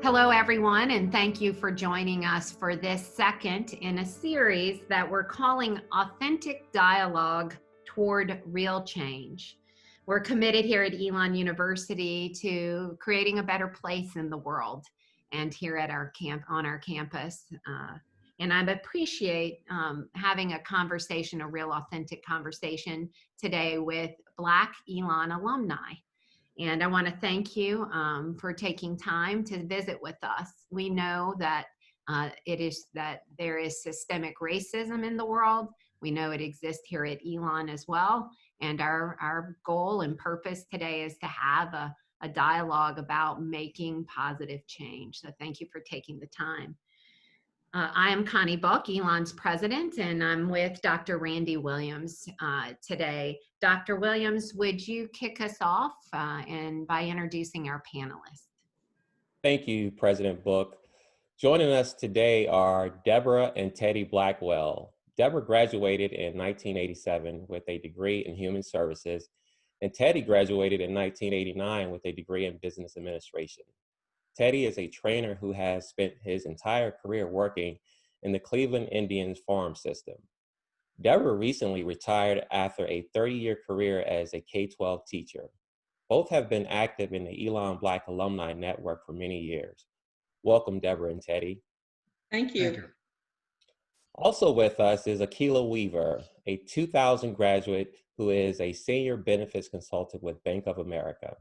Hello, everyone, and thank you for joining us for this second in a series that we're calling Authentic Dialogue Toward Real Change. We're committed here at Elon University to creating a better place in the world and here at our on our campus. And I appreciate having a conversation, a real authentic conversation today with Black Elon alumni. And I want to thank you for taking time to visit with us. We know that there is systemic racism in the world. We know it exists here at Elon as well. And our goal and purpose today is to have a dialogue about making positive change. So thank you for taking the time. I am Connie Book, Elon's president, and I'm with Dr. Randy Williams today. Dr. Williams, would you kick us off and by introducing our panelists? Thank you, President Book. Joining us today are Deborah and Teddy Blackwell. Deborah graduated in 1987 with a degree in human services, and Teddy graduated in 1989 with a degree in business administration. Teddy is a trainer who has spent his entire career working in the Cleveland Indians farm system. Deborah recently retired after a 30-year career as a K-12 teacher. Both have been active in the Elon Black Alumni Network for many years. Welcome, Deborah and Teddy. Thank you. Thank you. Also with us is Akilah Weaver, a 2000 graduate who is a senior benefits consultant with Bank of America.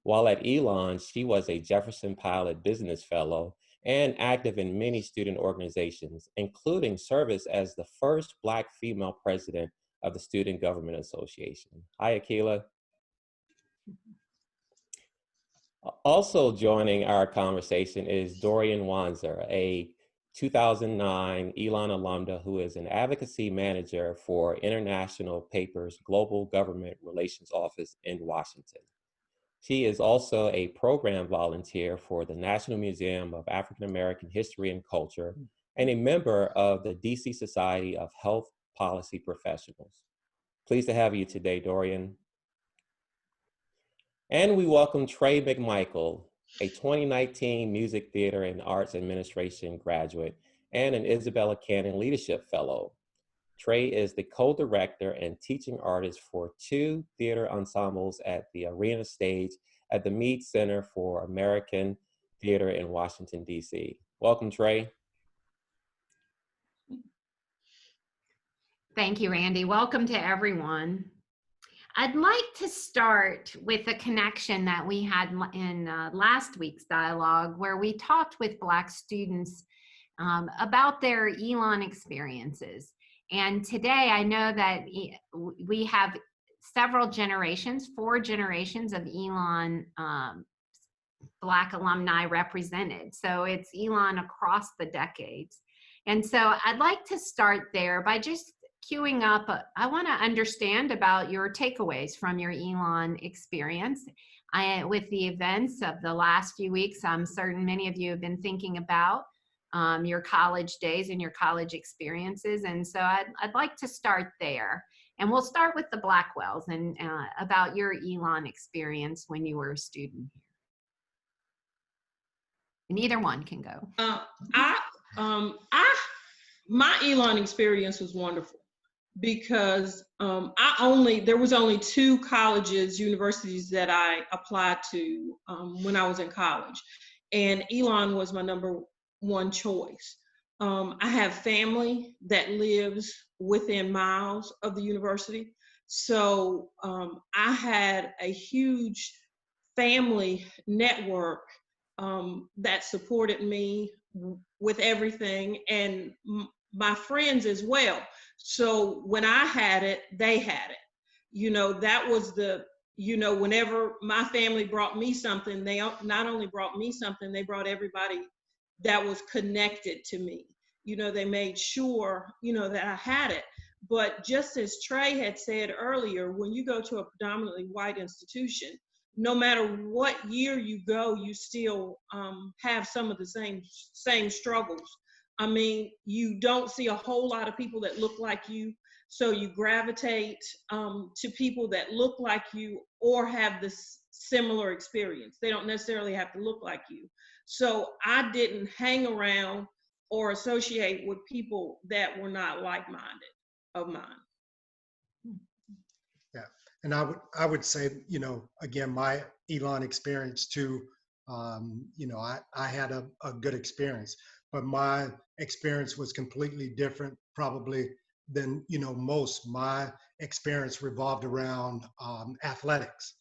While at Elon, she was a Jefferson Pilot Business Fellow and active in many student organizations, including service as the first Black female president of the Student Government Association. Hi, Akilah. Also joining our conversation is Dorian Wanzer, a 2009 Elon alumna who is an advocacy manager for International Paper's Global Government Relations Office in Washington. She is also a program volunteer for the National Museum of African American History and Culture and a member of the DC Society of Health Policy Professionals. Pleased to have you today, Dorian. And we welcome Trey McMichael, a 2019 Music Theater and Arts Administration graduate and an Isabella Cannon Leadership Fellow. Trey is the co-director and teaching artist for 2 theater ensembles at the Arena Stage at the Mead Center for American Theater in Washington, D.C. Welcome, Trey. Thank you, Randy. Welcome to everyone. I'd like to start with a connection that we had in last week's dialogue where we talked with Black students about their Elon experiences. And today I know that we have several generations, 4 generations of Elon Black alumni represented. So it's Elon across the decades. And so I'd like to start there by just queuing up. I want to understand about your takeaways from your Elon experience. With the events of the last few weeks, I'm certain many of you have been thinking about your college days and your college experiences. And so I'd like to start there. And we'll start with the Blackwells and about your Elon experience when you were a student here. And either one can go. My Elon experience was wonderful because there was only 2 colleges, universities that I applied to when I was in college. And Elon was my number 1 choice. I have family that lives within miles of the university. So I had a huge family network that supported me with everything, and my friends as well. So when I had it, they had it. You know, that was whenever my family brought me something, they not only brought me something, they brought everybody that was connected to me. You know, they made sure, that I had it. But just as Trey had said earlier, when you go to a predominantly white institution, no matter what year you go, you still have some of the same struggles. I mean, you don't see a whole lot of people that look like you, so you gravitate to people that look like you or have this similar experience. They don't necessarily have to look like you. So I didn't hang around or associate with people that were not like-minded of mine. Yeah, and I would say, you know, again, my Elon experience too, you know, I had a good experience, but my experience was completely different probably than, you know, most. My experience revolved around athletics.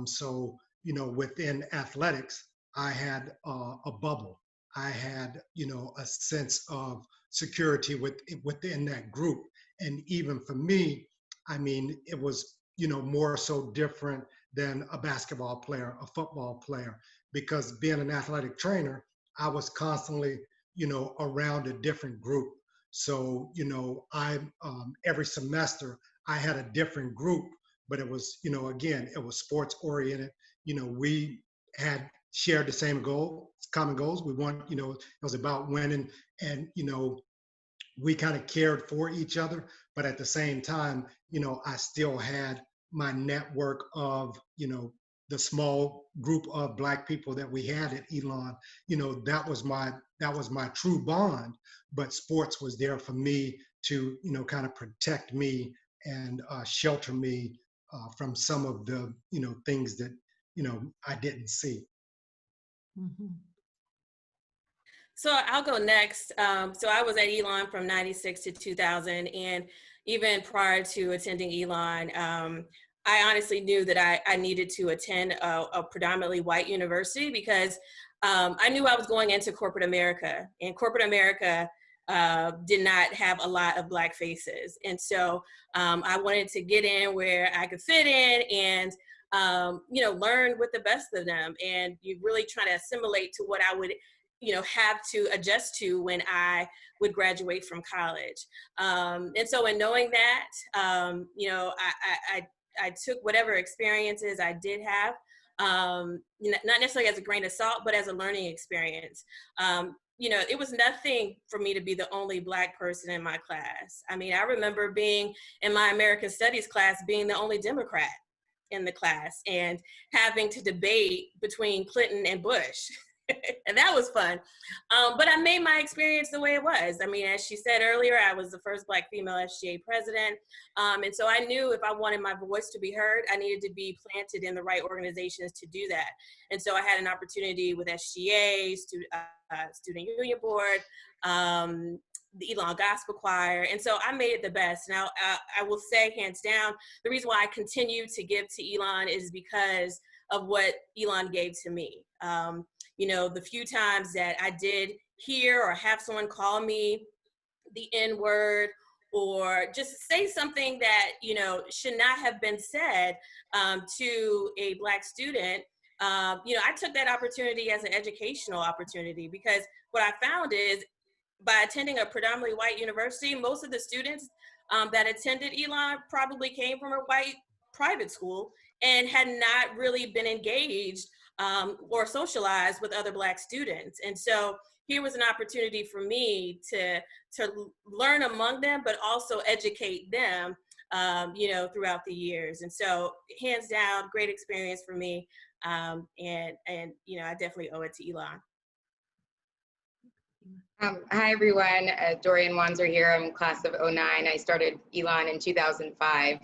So, you know, within athletics, I had a bubble. I had, you know, a sense of security within that group. And even for me, I mean, it was, you know, more so different than a basketball player, a football player, because being an athletic trainer, I was constantly, you know, around a different group. So, you know, every semester I had a different group, but it was, you know, again, it was sports oriented. You know, we had shared the same goal, common goals. We want, you know, it was about winning, and, you know, we kind of cared for each other, but at the same time, you know, I still had my network of, you know, the small group of Black people that we had at Elon. You know, that was my true bond. But sports was there for me to, you know, kind of protect me and shelter me from some of the, you know, things that, you know, I didn't see. Mm-hmm. So I'll go next. So I was at Elon from 96 to 2000. And even prior to attending Elon, I honestly knew that I needed to attend a predominantly white university because I knew I was going into corporate America. And corporate America did not have a lot of Black faces. And so I wanted to get in where I could fit in and you know, learn with the best of them. And you really try to assimilate to what I would, you know, have to adjust to when I would graduate from college. And so in knowing that, you know, I took whatever experiences I did have, not necessarily as a grain of salt, but as a learning experience. You know, it was nothing for me to be the only Black person in my class. I mean, I remember being in my American Studies class, being the only Democrat in the class and having to debate between Clinton and Bush. And that was fun. But I made my experience the way it was. I mean, as she said earlier, I was the first Black female SGA president. And so I knew if I wanted my voice to be heard, I needed to be planted in the right organizations to do that. And so I had an opportunity with SGA, Student Union Board, the Elon Gospel Choir. And so I made it the best. Now, I will say hands down, the reason why I continue to give to Elon is because of what Elon gave to me. You know, the few times that I did hear or have someone call me the N-word or just say something that, you know, should not have been said to a Black student, you know, I took that opportunity as an educational opportunity, because what I found is by attending a predominantly white university, most of the students that attended Elon probably came from a white private school and had not really been engaged or socialized with other Black students. And so here was an opportunity for me to learn among them, but also educate them, you know, throughout the years. And so hands down, great experience for me. And you know, I definitely owe it to Elon. Hi, everyone. Dorian Wanzer here. I'm class of '09. I started Elon in 2005.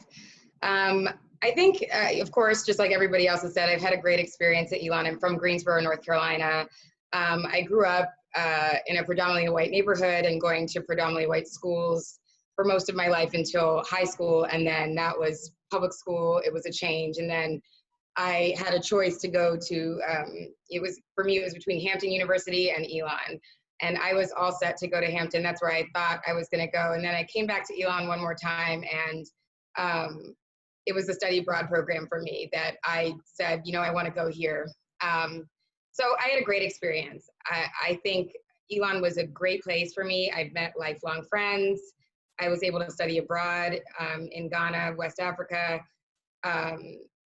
I think, of course, just like everybody else has said, I've had a great experience at Elon. I'm from Greensboro, North Carolina. I grew up in a predominantly white neighborhood and going to predominantly white schools for most of my life until high school. And then that was public school. It was a change. And then I had a choice to go to, for me, it was between Hampton University and Elon. And I was all set to go to Hampton. That's where I thought I was going to go. And then I came back to Elon one more time, and it was the study abroad program for me that I said, you know, I want to go here. So I had a great experience. I think Elon was a great place for me. I've met lifelong friends. I was able to study abroad in Ghana, West Africa.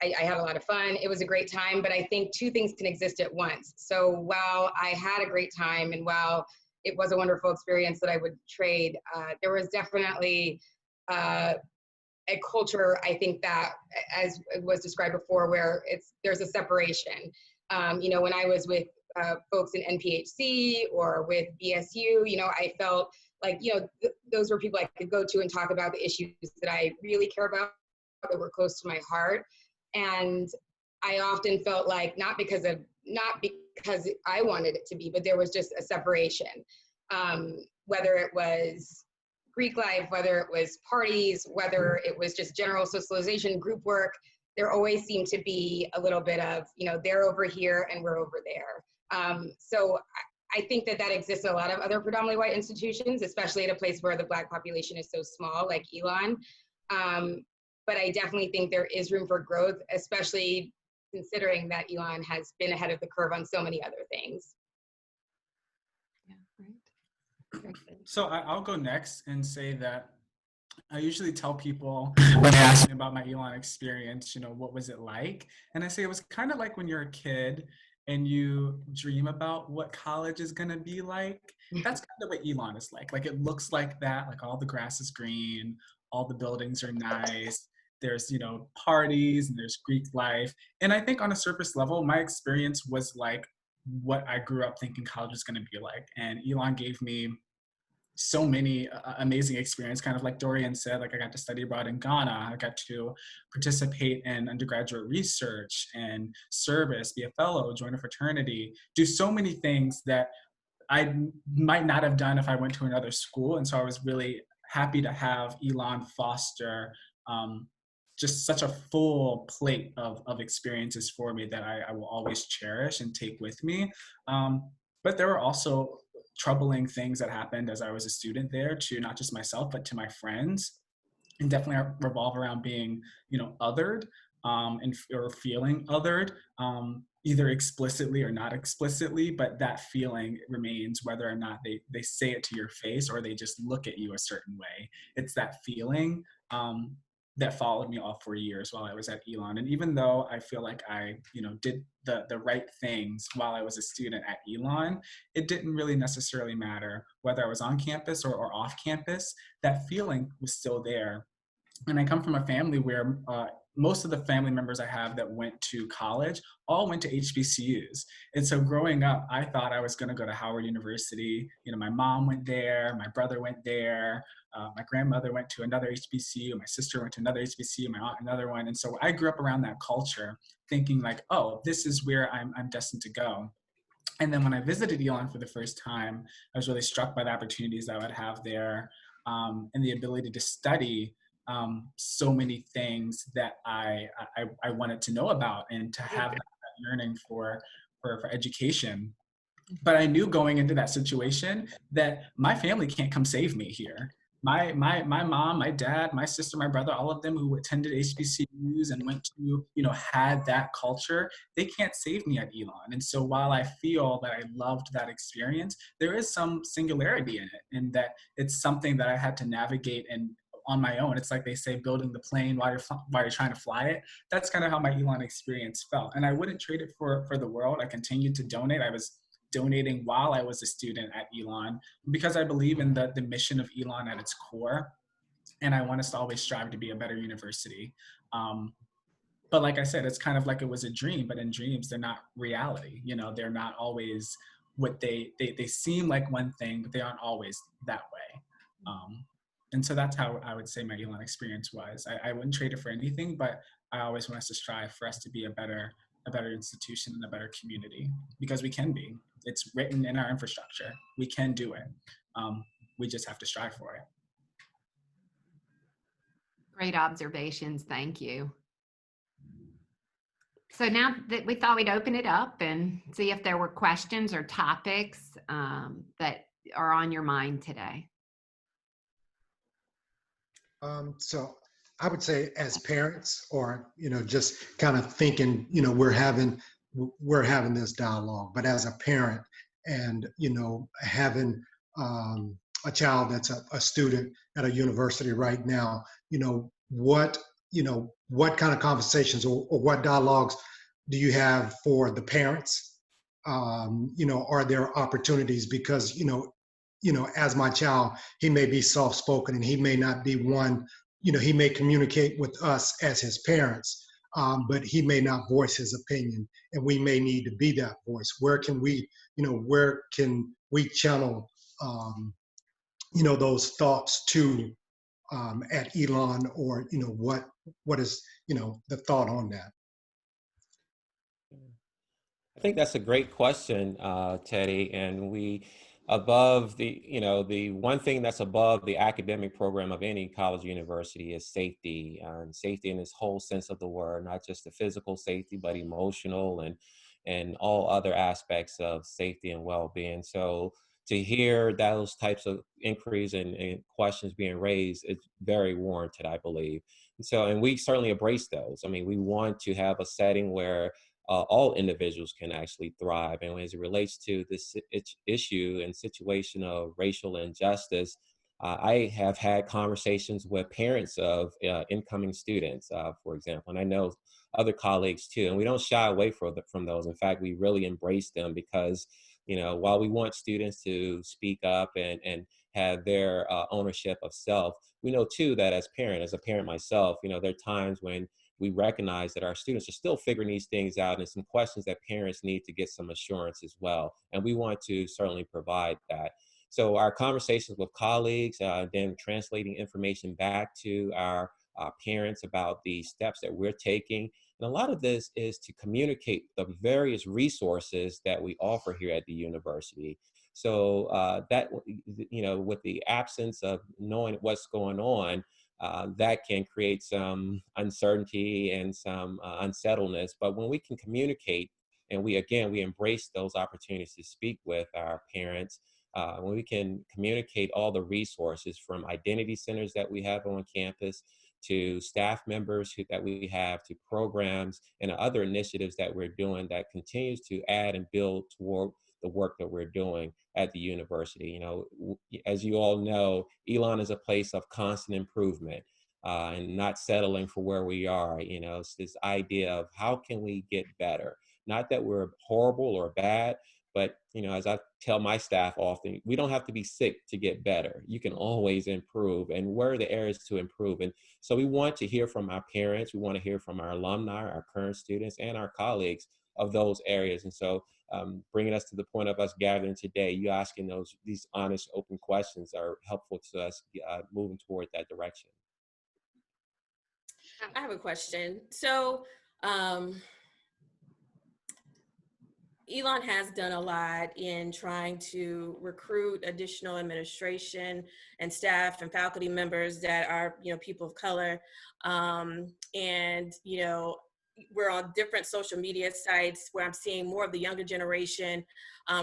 I had a lot of fun. It was a great time, but I think two things can exist at once. So while I had a great time and while it was a wonderful experience that I would trade, there was definitely a culture, I think, that, as was described before, where there's a separation. You know, when I was with folks in NPHC or with BSU. You know, I felt like, you know, those were people I could go to and talk about the issues that I really care about, that were close to my heart. And I often felt like, not because I wanted it to be, but there was just a separation. Whether it was Greek life, whether it was parties, whether it was just general socialization, group work, there always seemed to be a little bit of, you know, they're over here and we're over there. So I think that exists in a lot of other predominantly white institutions, especially at a place where the Black population is so small, like Elon. But I definitely think there is room for growth, especially considering that Elon has been ahead of the curve on so many other things. Yeah, right. So I'll go next and say that I usually tell people when they ask me about my Elon experience, you know, what was it like? And I say it was kind of like when you're a kid and you dream about what college is going to be like. That's kind of what Elon is like. Like, it looks like that, like all the grass is green, all the buildings are nice. There's, you know, parties and there's Greek life. And I think on a surface level, my experience was like what I grew up thinking college was going to be like. And Elon gave me so many amazing experience, kind of like Dorian said, like I got to study abroad in Ghana. I got to participate in undergraduate research and service, be a fellow, join a fraternity, do so many things that I might not have done if I went to another school. And so I was really happy to have Elon foster just such a full plate of experiences for me that I will always cherish and take with me. But there were also troubling things that happened as I was a student there, to not just myself, but to my friends, and definitely revolve around being, you know, othered or feeling othered, either explicitly or not explicitly, but that feeling remains whether or not they say it to your face or they just look at you a certain way. It's that feeling that followed me all 4 years while I was at Elon. And even though I feel like I, you know, did the right things while I was a student at Elon, it didn't really necessarily matter whether I was on campus or off campus. That feeling was still there. And I come from a family where most of the family members I have that went to college all went to HBCUs. And so growing up, I thought I was going to go to Howard University. You know, my mom went there, my brother went there, my grandmother went to another HBCU, my sister went to another HBCU, my aunt another one. And so I grew up around that culture thinking like, oh, this is where I'm destined to go. And then when I visited Elon for the first time, I was really struck by the opportunities I would have there, and the ability to study so many things that I wanted to know about, and to have that yearning for education. But I knew going into that situation that my family can't come save me here. My mom, my dad, my sister, my brother, all of them who attended HBCUs and went to, you know, had that culture, they can't save me at Elon. And so while I feel that I loved that experience, there is some singularity in it, and that it's something that I had to navigate and on my own. It's like they say, building the plane while you're trying to fly it. That's kind of how my Elon experience felt. And I wouldn't trade it for the world. I continued to donate. I was donating while I was a student at Elon because I believe in the mission of Elon at its core. And I want us to always strive to be a better university. But like I said, it's kind of like it was a dream, but in dreams, they're not reality. You know, they're not always what they seem like one thing, but they aren't always that way. And so that's how I would say my Elon experience was. I wouldn't trade it for anything, but I always want us to strive for us to be a better institution and a better community, because we can be. It's written in our infrastructure. We can do it. We just have to strive for it. Great observations. Thank you. So now that we thought we'd open it up and see if there were questions or topics that are on your mind today. So I would say, as parents, or, you know, just kind of thinking, you know, we're having this dialogue, but as a parent, and, you know, having a child that's a student at a university right now, you know, what kind of conversations or what dialogues do you have for the parents? You know, are there opportunities? Because, you know, as my child, he may be soft-spoken and he may not be one, you know, he may communicate with us as his parents, but he may not voice his opinion, and we may need to be that voice. Where can we, where can we channel, those thoughts to at Elon, or what is the thought on that? I think that's a great question, Teddy. And above the one thing that's above the academic program of any college university is safety, and safety in its whole sense of the word, not just the physical safety, but emotional and all other aspects of safety and well-being. So to hear those types of inquiries and questions being raised, it's very warranted, I believe. And we certainly embrace those. I mean, we want to have a setting where all individuals can actually thrive. And as it relates to this issue and situation of racial injustice, I have had conversations with parents of incoming students, for example, and I know other colleagues too, and we don't shy away from those. In fact, we really embrace them because, while we want students to speak up and have their ownership of self, we know too that as a parent myself, there are times when we recognize that our students are still figuring these things out, and some questions that parents need to get some assurance as well. And we want to certainly provide that. So our conversations with colleagues, then translating information back to our parents about the steps that we're taking. And a lot of this is to communicate the various resources that we offer here at the university. So that, with the absence of knowing what's going on, that can create some uncertainty and some unsettledness. But when we can communicate, and we embrace those opportunities to speak with our parents, when we can communicate all the resources from identity centers that we have on campus to staff members that we have, to programs and other initiatives that we're doing that continues to add and build toward the work that we're doing at the university. As you all know, Elon is a place of constant improvement and not settling for where we are. It's this idea of how can we get better? Not that we're horrible or bad, but as I tell my staff often, we don't have to be sick to get better. You can always improve, and where are the areas to improve? And so we want to hear from our parents, we want to hear from our alumni, our current students, and our colleagues of those areas. And so bringing us to the point of us gathering today, you asking these honest, open questions are helpful to us moving toward that direction. I have a question. So Elon has done a lot in trying to recruit additional administration and staff and faculty members that are, people of color. And, we're on different social media sites where I'm seeing more of the younger generation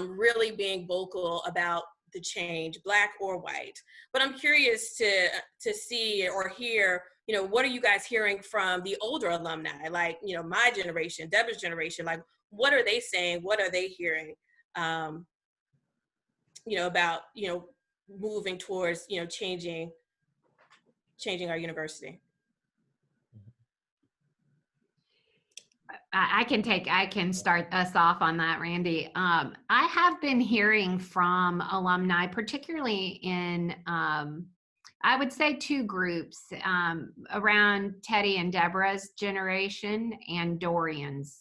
really being vocal about the change, Black or white. But I'm curious to see or hear, what are you guys hearing from the older alumni, like, my generation, Deborah's generation, like, what are they saying? What are they hearing, about, moving towards, changing our university? I can start us off on that, Randy. I have been hearing from alumni, particularly in, I would say, two groups, around Teddy and Deborah's generation and Dorian's.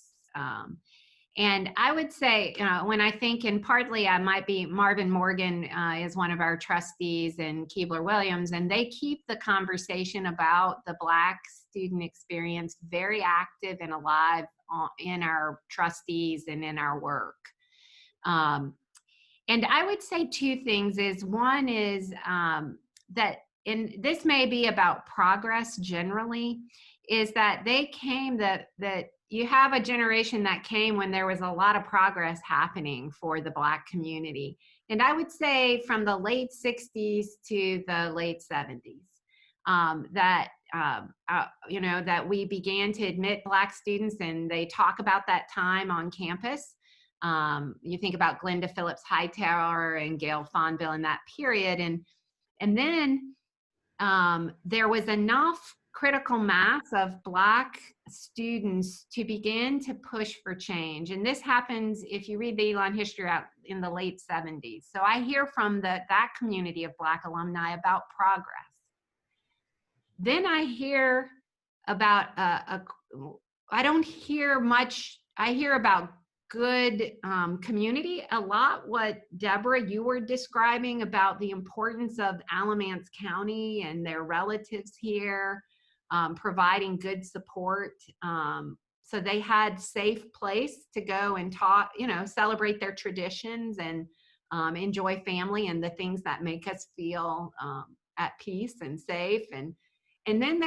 And I would say, when I think, and partly I might be, Marvin Morgan is one of our trustees, and Keebler-Williams, and they keep the conversation about the Black student experience very active and alive in our trustees and in our work. And I would say two things. One is that, and this may be about progress generally, is that they came, that you have a generation that came when there was a lot of progress happening for the Black community. And I would say from the late 60s to the late 70s, that we began to admit Black students, and they talk about that time on campus. You think about Glenda Phillips Hightower and Gail Fonville in that period. And then there was enough critical mass of Black students to begin to push for change. And this happens, if you read the Elon history, out in the late 70s. So I hear from that community of Black alumni about progress. Then I hear about I don't hear much. I hear about good community a lot. What Deborah, you were describing about the importance of Alamance County and their relatives here, providing good support. So they had safe place to go and talk, you know, celebrate their traditions and enjoy family and the things that make us feel at peace and safe. And then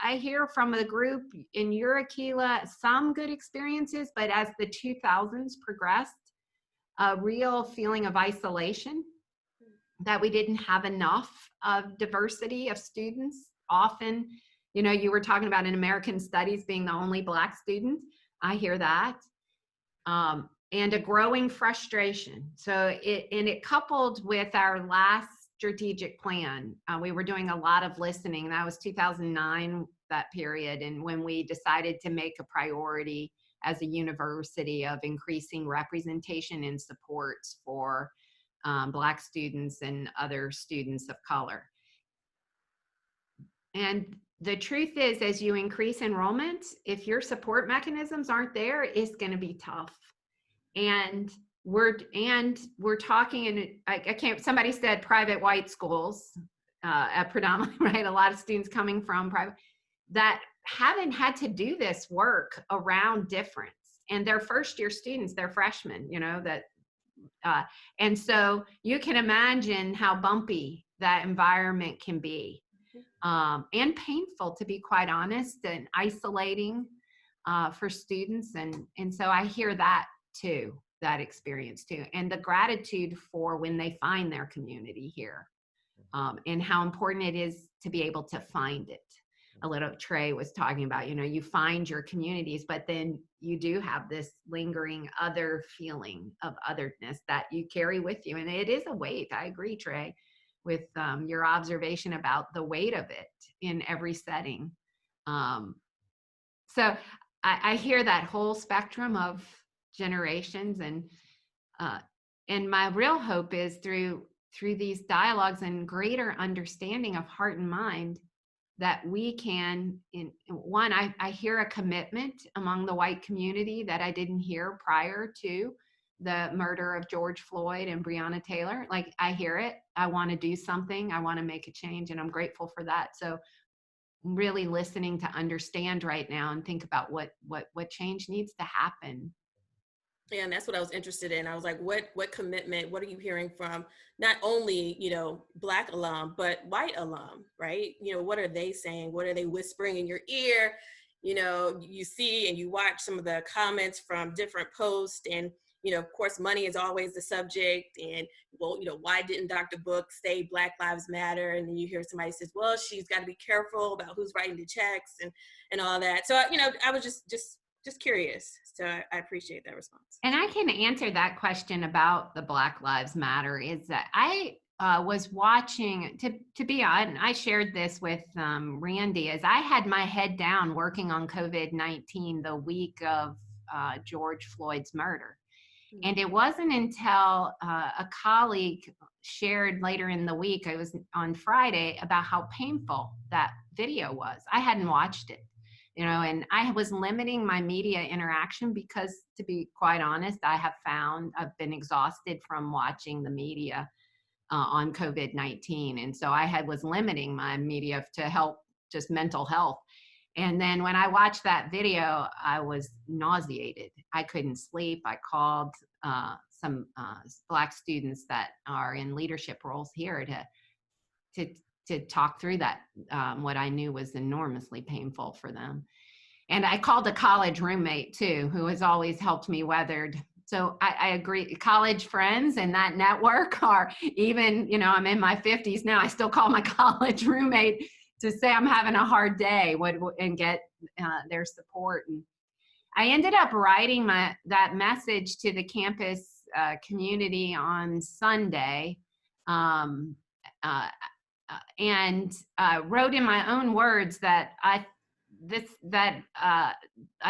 I hear from the group in your Akilah, some good experiences, but as the 2000s progressed, a real feeling of isolation, that we didn't have enough of diversity of students. Often, you know, you were talking about in American Studies being the only Black student. I hear that. And a growing frustration. So it coupled with our last strategic plan. We were doing a lot of listening. That was 2009, that period. And when we decided to make a priority as a university of increasing representation and supports for Black students and other students of color. And the truth is, as you increase enrollment, if your support mechanisms aren't there, it's going to be tough. And we're talking in, I can't, somebody said private white schools, predominantly, right? A lot of students coming from private that haven't had to do this work around difference. And they're first year students, they're freshmen, you know, that, and so you can imagine how bumpy that environment can be, and painful, to be quite honest, and isolating for students. And so I hear that too, that experience too, and the gratitude for when they find their community here, and how important it is to be able to find it. A little Trey was talking about, you know, you find your communities, but then you do have this lingering other feeling of otherness that you carry with you. And it is a weight. I agree, Trey, with your observation about the weight of it in every setting. So I hear that whole spectrum of generations, and my real hope is through these dialogues and greater understanding of heart and mind, that we can, I hear a commitment among the white community that I didn't hear prior to the murder of George Floyd and Breonna Taylor. Like, I hear it. I want to do something. I want to make a change, and I'm grateful for that. So I'm really listening to understand right now and think about what change needs to happen. Yeah, and that's what I was interested in. I was like, what commitment, what are you hearing from not only, you know, Black alum, but white alum, right? You know, what are they saying? What are they whispering in your ear? You know, you see and you watch some of the comments from different posts, and, you know, of course, money is always the subject. And, well, you know, why didn't Dr. Book say Black Lives Matter? And then you hear somebody says, well, she's got to be careful about who's writing the checks and all that. So, you know, I was just curious. So I appreciate that response. And I can answer that question about the Black Lives Matter. Is that I was watching, to be honest, I shared this with Randy, as I had my head down working on COVID-19 the week of George Floyd's murder. And it wasn't until a colleague shared later in the week, it was on Friday, about how painful that video was. I hadn't watched it. You know, and I was limiting my media interaction because, to be quite honest, I've been exhausted from watching the media on COVID-19. And so I was limiting my media to help just mental health. And then when I watched that video, I was nauseated. I couldn't sleep. I called some Black students that are in leadership roles here to talk through that, what I knew was enormously painful for them. And I called a college roommate too, who has always helped me weathered. So I agree, college friends and that network are, even, you know, I'm in my 50s now, I still call my college roommate to say I'm having a hard day and get their support. And I ended up writing that message to the campus community on Sunday, and wrote in my own words that I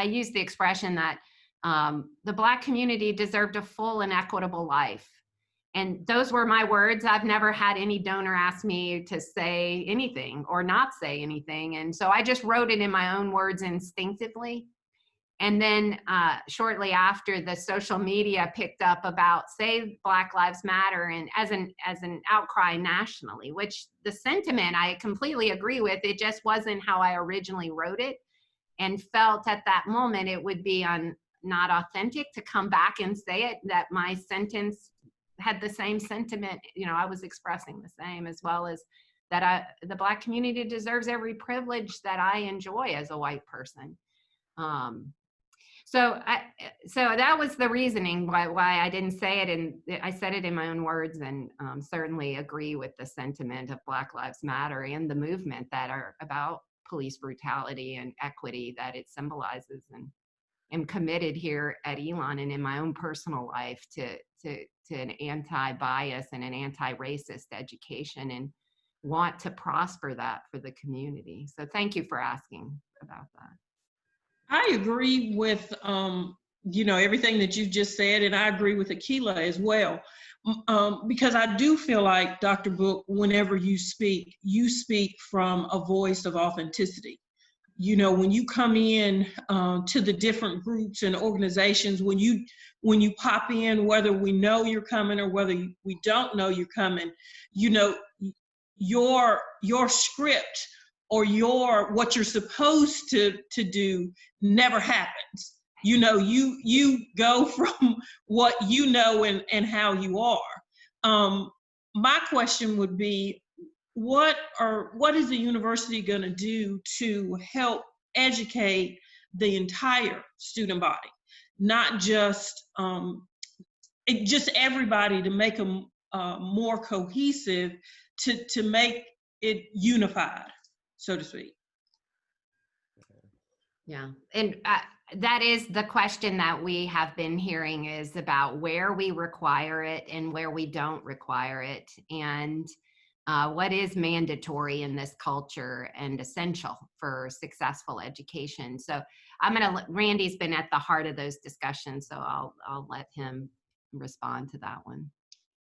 used the expression that the Black community deserved a full and equitable life. And those were my words. I've never had any donor ask me to say anything or not say anything. And so I just wrote it in my own words instinctively. And then shortly after, the social media picked up about Save Black Lives Matter, and as an outcry nationally, which the sentiment I completely agree with. It just wasn't how I originally wrote it, and felt at that moment it would be not authentic to come back and say it, that my sentence had the same sentiment. I was expressing the same, as well as that the Black community deserves every privilege that I enjoy as a white person. So that was the reasoning why I didn't say it, and I said it in my own words, and certainly agree with the sentiment of Black Lives Matter and the movement that are about police brutality and equity that it symbolizes, and am committed here at Elon and in my own personal life to an anti-bias and an anti-racist education, and want to prosper that for the community. So thank you for asking about that. I agree with everything that you just said, and I agree with Akilah as well, because I do feel like, Dr. Book, whenever you speak from a voice of authenticity. When you come in to the different groups and organizations, when you pop in, whether we know you're coming or whether we don't know you're coming, your script or what you're supposed to do never happens. You go from what you know and how you are. My question would be, what is the university going to do to help educate the entire student body, not just everybody, to make them more cohesive, to make it unified, so to speak? Yeah, and that is the question that we have been hearing, is about where we require it and where we don't require it, and what is mandatory in this culture and essential for successful education. So Randy's been at the heart of those discussions, so I'll let him respond to that one.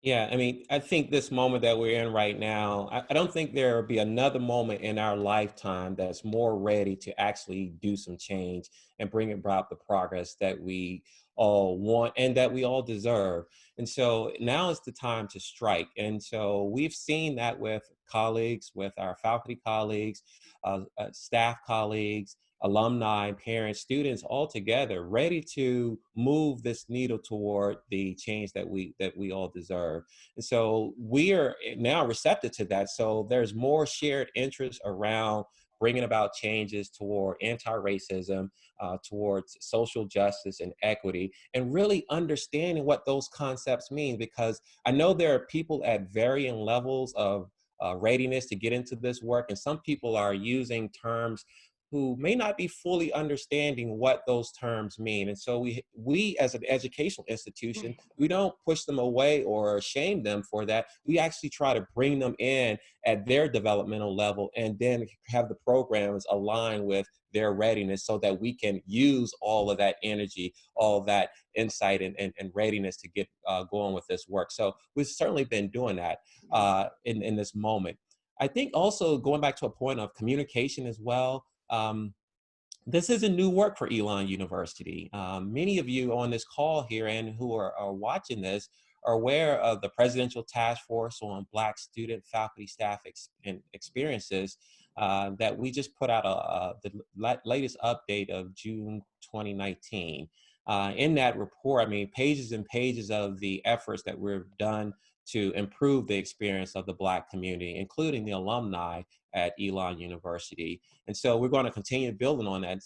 Yeah, I think this moment that we're in right now, I don't think there will be another moment in our lifetime that's more ready to actually do some change and bring about the progress that we all want and that we all deserve. And so now is the time to strike. And so we've seen that with colleagues, with our faculty colleagues, staff colleagues, alumni, parents, students, all together, ready to move this needle toward the change that we all deserve. And so we are now receptive to that. So there's more shared interest around bringing about changes toward anti-racism, towards social justice and equity, and really understanding what those concepts mean. Because I know there are people at varying levels of readiness to get into this work, and some people are using terms who may not be fully understanding what those terms mean. And so we as an educational institution, we don't push them away or shame them for that. We actually try to bring them in at their developmental level, and then have the programs align with their readiness, so that we can use all of that energy, all of that insight and readiness to get going with this work. So we've certainly been doing that in this moment. I think also, going back to a point of communication as well, this isn't new work for Elon University. Many of you on this call here and who are watching this are aware of the Presidential Task Force on Black Student, Faculty, Staff Experiences that we just put out the latest update of June 2019. In that report, pages and pages of the efforts that we've done to improve the experience of the Black community, including the alumni at Elon University. And so we're going to continue building on that.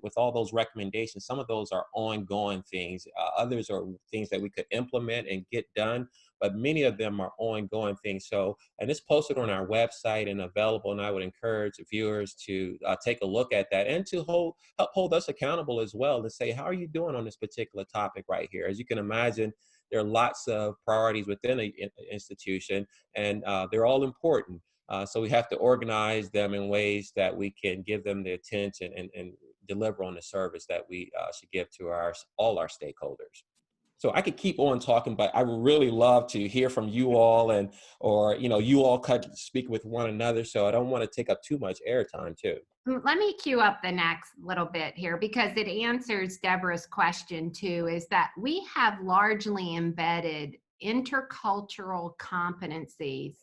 With all those recommendations, some of those are ongoing things. Others are things that we could implement and get done, but many of them are ongoing things. So, and it's posted on our website and available, and I would encourage viewers to take a look at that, and to help hold us accountable as well, to say, how are you doing on this particular topic right here? As you can imagine, there are lots of priorities within an institution, and they're all important. So we have to organize them in ways that we can give them the attention and deliver on the service that we should give to all our stakeholders. So I could keep on talking, but I would really love to hear from you all, or you all could speak with one another. So I don't want to take up too much airtime too. Let me cue up the next little bit here because it answers Deborah's question too, is that we have largely embedded intercultural competencies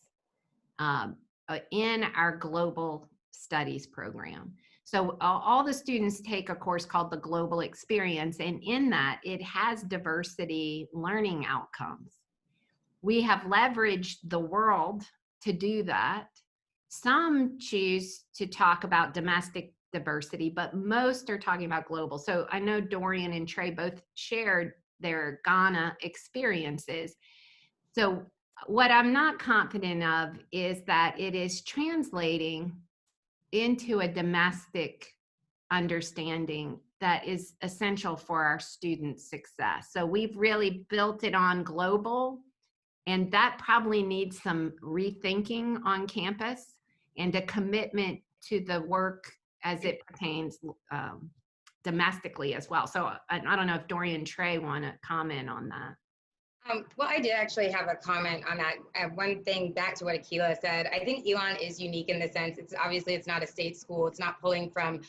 in our global studies program. So all the students take a course called the Global Experience, and in that it has diversity learning outcomes. We have leveraged the world to do that. Some choose to talk about domestic diversity, but most are talking about global. So I know Dorian and Trey both shared their Ghana experiences. So what I'm not confident of is that it is translating into a domestic understanding that is essential for our students' success. So we've really built it on global, and that probably needs some rethinking on campus and a commitment to the work as it pertains domestically as well. So I don't know if Dorian and Trey want to comment on that. Well, I did actually have a comment on that. One thing back to what Akilah said, I think Elon is unique in the sense it's not a state school. It's not pulling from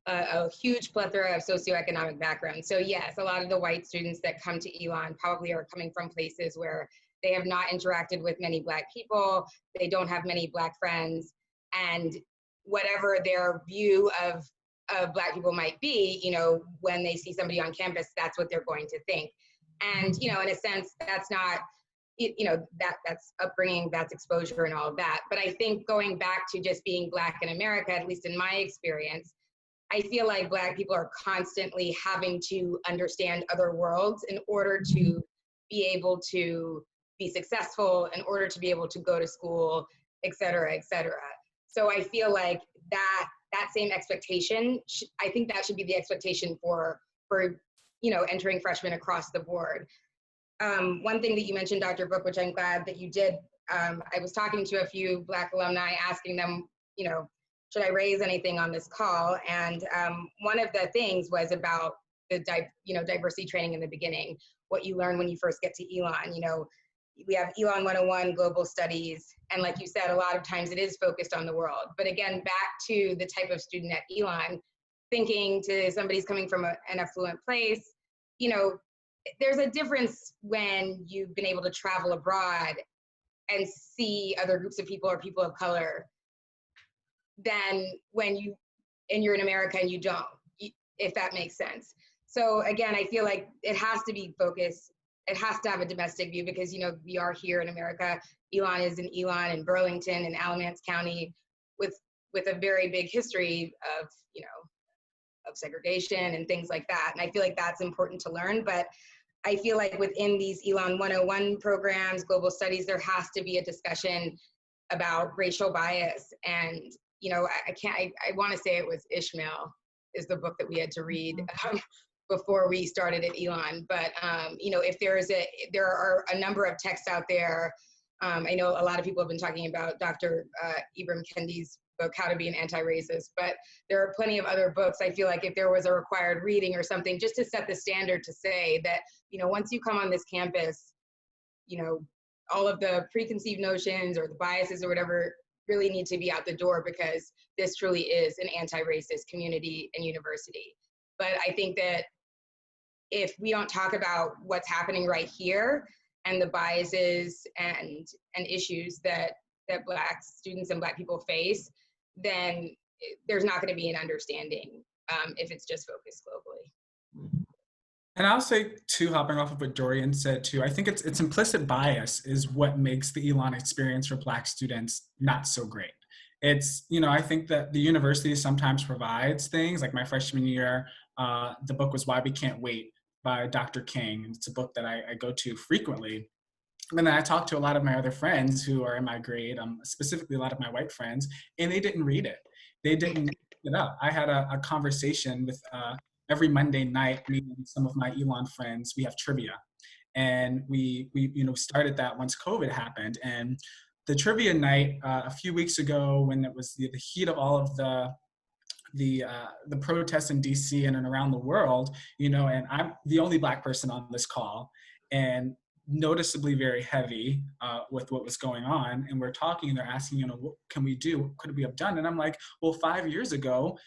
a huge plethora of socioeconomic backgrounds. So yes, a lot of the white students that come to Elon probably are coming from places where they have not interacted with many Black people. They don't have many Black friends. And whatever their view of Black people might be, when they see somebody on campus, that's what they're going to think. And, in a sense, that's not, that's upbringing, that's exposure and all of that. But I think going back to just being Black in America, at least in my experience, I feel like Black people are constantly having to understand other worlds in order to be able to be successful, in order to be able to go to school, et cetera, et cetera. So I feel like that same expectation, I think that should be the expectation for entering freshmen across the board. One thing that you mentioned, Dr. Book, which I'm glad that you did, I was talking to a few Black alumni asking them, should I raise anything on this call? And one of the things was about the diversity training in the beginning, what you learn when you first get to Elon. We have Elon 101 global studies, and like you said, a lot of times it is focused on the world. But again, back to the type of student at Elon, thinking to somebody's coming from an affluent place, there's a difference when you've been able to travel abroad and see other groups of people or people of color than when you're in America and you don't, if that makes sense. So again, I feel like it has to be focused. It has to have a domestic view because, we are here in America. Elon is in Elon and Burlington and Alamance County with a very big history of segregation and things like that. And I feel like that's important to learn. But I feel like within these Elon 101 programs, global studies, there has to be a discussion about racial bias. And, I want to say it was Ishmael is the book that we had to read before we started at Elon. But, if there are a number of texts out there. I know a lot of people have been talking about Dr. Ibram Kendi's book, How to Be an Anti-Racist, but there are plenty of other books. I feel like if there was a required reading or something, just to set the standard to say that, once you come on this campus, all of the preconceived notions or the biases or whatever really need to be out the door because this truly is an anti-racist community and university. But I think that if we don't talk about what's happening right here and the biases and issues that Black students and Black people face, then there's not going to be an understanding if it's just focused globally. And I'll say too, hopping off of what Dorian said too, I think it's implicit bias is what makes the Elon experience for Black students not so great. It's, I think that the university sometimes provides things like my freshman year, the book was Why We Can't Wait by Dr. King. It's a book that I go to frequently. And then I talked to a lot of my other friends who are in my grade, specifically a lot of my white friends, and they didn't read it. They didn't pick it up. I had a conversation with every Monday night, me and some of my Elon friends, we have trivia. And we started that once COVID happened. And the trivia night a few weeks ago, when it was the heat of all of the protests in DC and around the world, and I'm the only Black person on this call. And noticeably very heavy with what was going on. And we're talking and they're asking, you know, what can we do? What could we have done? And I'm like, well, 5 years ago,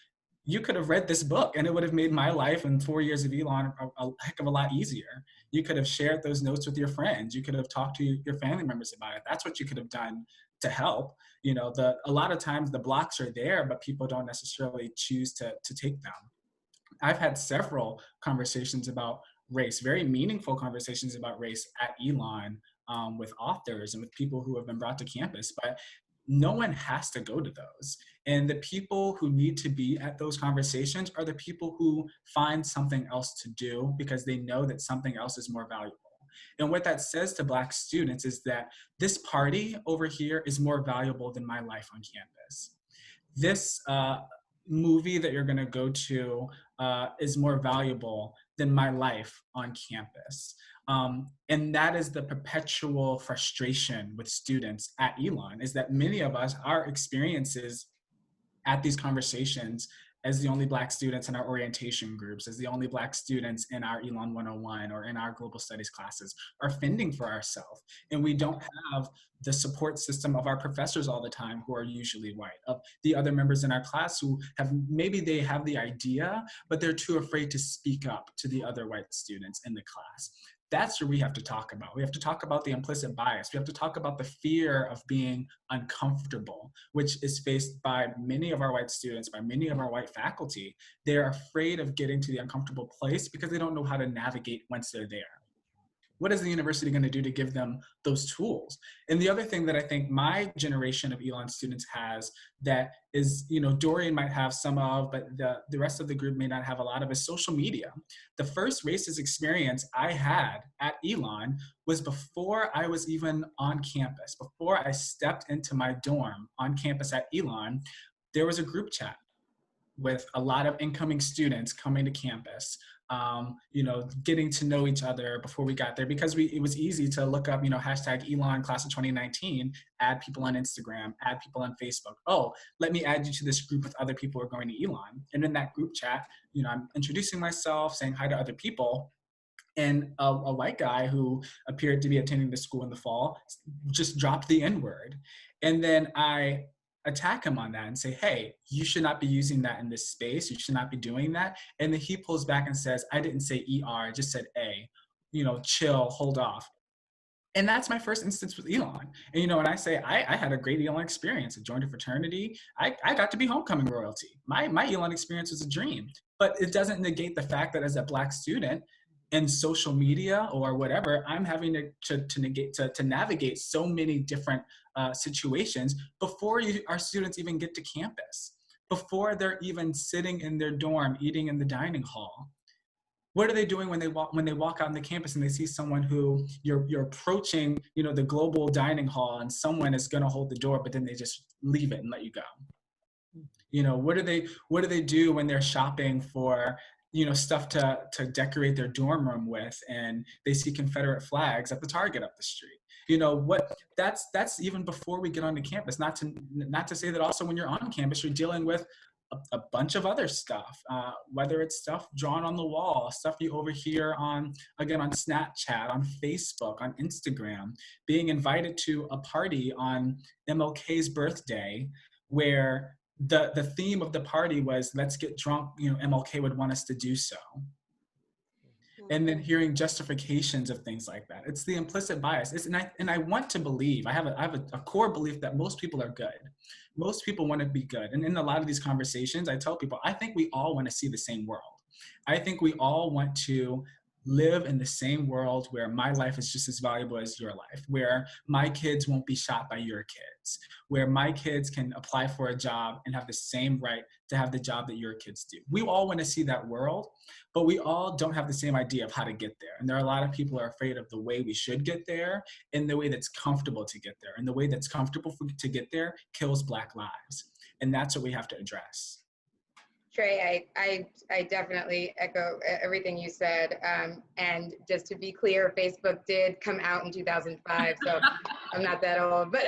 you could have read this book and it would have made my life and 4 years of Elon a heck of a lot easier. You could have shared those notes with your friends. You could have talked to your family members about it. That's what you could have done to help. You know, a lot of times the blocks are there, but people don't necessarily choose to take them. I've had several conversations about race, very meaningful conversations about race at Elon with authors and with people who have been brought to campus, but no one has to go to those. And the people who need to be at those conversations are the people who find something else to do because they know that something else is more valuable. And what that says to Black students is that this party over here is more valuable than my life on campus. This movie that you're gonna go to is more valuable than my life on campus. And that is the perpetual frustration with students at Elon, is that many of us, our experiences at these conversations as the only Black students in our orientation groups, as the only Black students in our Elon 101 or in our global studies classes, are fending for ourselves. And we don't have the support system of our professors all the time who are usually white, of the other members in our class who have, maybe they have the idea, but they're too afraid to speak up to the other white students in the class. That's what we have to talk about. We have to talk about the implicit bias. We have to talk about the fear of being uncomfortable, which is faced by many of our white students, by many of our white faculty. They're afraid of getting to the uncomfortable place because they don't know how to navigate once they're there. What is the university going to do to give them those tools? And the other thing that I think my generation of Elon students has that is, you know, Dorian might have some of, but the rest of the group may not have a lot of, is social media. The first racist experience I had at Elon was before I was even on campus. Before I stepped into my dorm on campus at Elon, there was a group chat with a lot of incoming students coming to campus, you know, getting to know each other before we got there, because it was easy to look up, you know, hashtag Elon class of 2019, add people on Instagram, add people on Facebook. Oh, let me add you to this group with other people who are going to Elon. And in that group chat, you know, I'm introducing myself, saying hi to other people. And a white guy who appeared to be attending the school in the fall just dropped the N-word. And then I attack him on that and say, hey, you should not be using that in this space. You should not be doing that. And then he pulls back and says, I didn't say ER, I just said A, you know, chill, hold off. And that's my first instance with Elon. And, you know, when I say I had a great Elon experience, I joined a fraternity, I got to be homecoming royalty. My Elon experience was a dream, but it doesn't negate the fact that as a Black student in social media or whatever, I'm having to navigate so many different situations before our students even get to campus, before they're even sitting in their dorm, eating in the dining hall. What are they doing when they walk out on the campus and they see someone who you're approaching, you know, the global dining hall, and someone is going to hold the door, but then they just leave it and let you go? You know, what do they do when they're shopping for, you know, stuff to decorate their dorm room with, and they see Confederate flags at the Target up the street? You know, that's even before we get onto campus. Not to say that also when you're on campus, you're dealing with a bunch of other stuff, whether it's stuff drawn on the wall, stuff you overhear on Snapchat, on Facebook, on Instagram, being invited to a party on MLK's birthday where the theme of the party was, let's get drunk, you know, MLK would want us to do so. And then hearing justifications of things like that. It's the implicit bias. And I want to believe, I have a core belief that most people are good. Most people want to be good. And in a lot of these conversations, I tell people, I think we all want to see the same world. I think we all want to live in the same world where my life is just as valuable as your life, where my kids won't be shot by your kids, where my kids can apply for a job and have the same right to have the job that your kids do. We all want to see that world, but we all don't have the same idea of how to get there. And there are a lot of people who are afraid of the way we should get there and the way that's comfortable to get there. And the way that's comfortable to get there kills Black lives. And that's what we have to address. Trey, I definitely echo everything you said. And just to be clear, Facebook did come out in 2005, so I'm not that old. But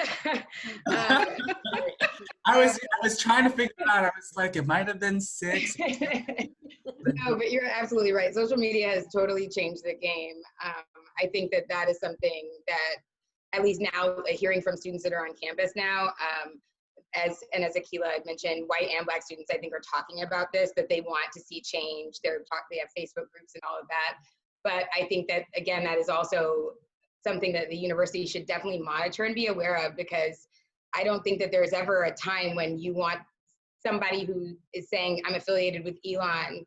I was trying to figure it out. I was like, it might have been 6. No, but you're absolutely right. Social media has totally changed the game. I think that that is something that, at least now, hearing from students that are on campus now, as Akilah had mentioned, white and Black students, I think, are talking about this, that they want to see change. They have Facebook groups and all of that. But I think that, again, that is also something that the university should definitely monitor and be aware of, because I don't think that there's ever a time when you want somebody who is saying, I'm affiliated with Elon,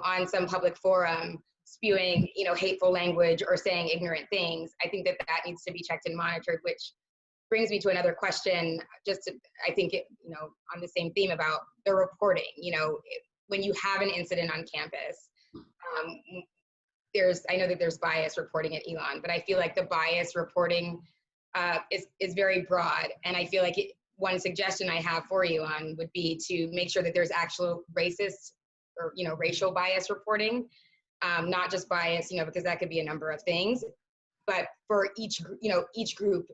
on some public forum, spewing, hateful language or saying ignorant things. I think that that needs to be checked and monitored, which brings me to another question, I think, on the same theme about the reporting. When you have an incident on campus, I know that there's bias reporting at Elon, but I feel like the bias reporting is very broad. And I feel like one suggestion I have for Elon would be to make sure that there's actual racist or, racial bias reporting, not just bias, because that could be a number of things, but for each group,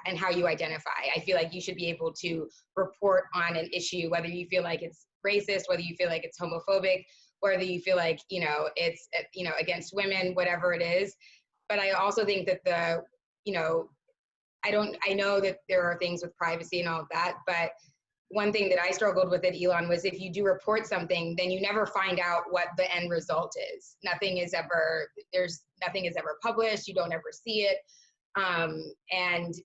and how you identify. I feel like you should be able to report on an issue, whether you feel like it's racist, whether you feel like it's homophobic, whether you feel like, it's, against women, whatever it is. But I also think that I know that there are things with privacy and all of that, but one thing that I struggled with at Elon was, if you do report something, then you never find out what the end result is. Nothing is ever published. You don't ever see it. And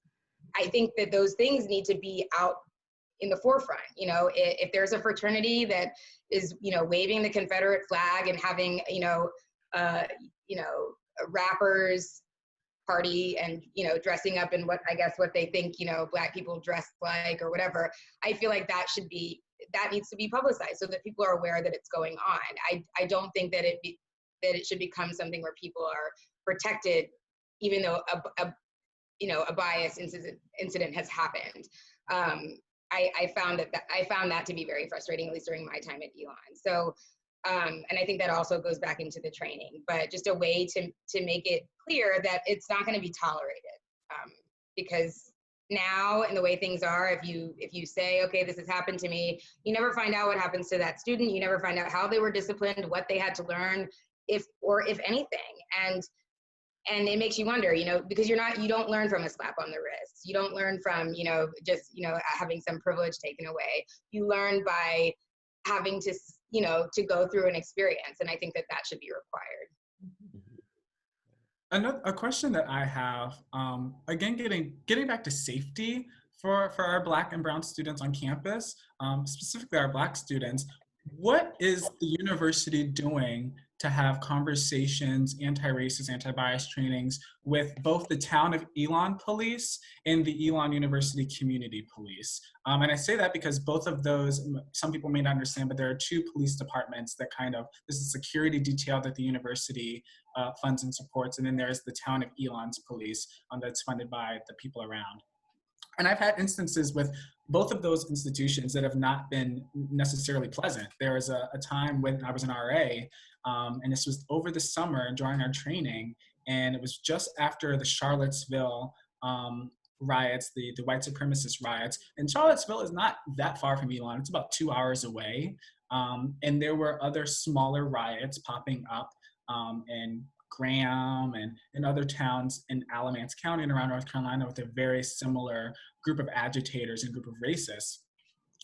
I think that those things need to be out in the forefront. If there's a fraternity that is, waving the Confederate flag and having, a rappers party and, dressing up in what they think, Black people dress like or whatever, I feel like that needs to be publicized so that people are aware that it's going on. I don't think that it should become something where people are protected, even though a bias incident has happened. I found that to be very frustrating, at least during my time at Elon. So, and I think that also goes back into the training, but just a way to make it clear that it's not going to be tolerated, because now, in the way things are, if you say, okay, this has happened to me, you never find out what happens to that student. You never find out how they were disciplined, what they had to learn, if anything. And it makes you wonder, because you don't learn from a slap on the wrist. You don't learn from, just, having some privilege taken away. You learn by having to, to go through an experience. And I think that should be required. A question that I have, again, getting back to safety for our Black and Brown students on campus, specifically our Black students, what is the university doing to have conversations, anti-racist, anti-bias trainings with both the town of Elon Police and the Elon University Community Police? And I say that because both of those, some people may not understand, but there are two police departments that this is a security detail that the university funds and supports, and then there's the town of Elon's police that's funded by the people around. And I've had instances with both of those institutions that have not been necessarily pleasant. There was a time when I was an RA, and this was over the summer during our training, and it was just after the Charlottesville riots, the white supremacist riots. And Charlottesville is not that far from Elon. It's about 2 hours away. And there were other smaller riots popping up in Graham and other towns in Alamance County and around North Carolina with a very similar group of agitators and group of racists.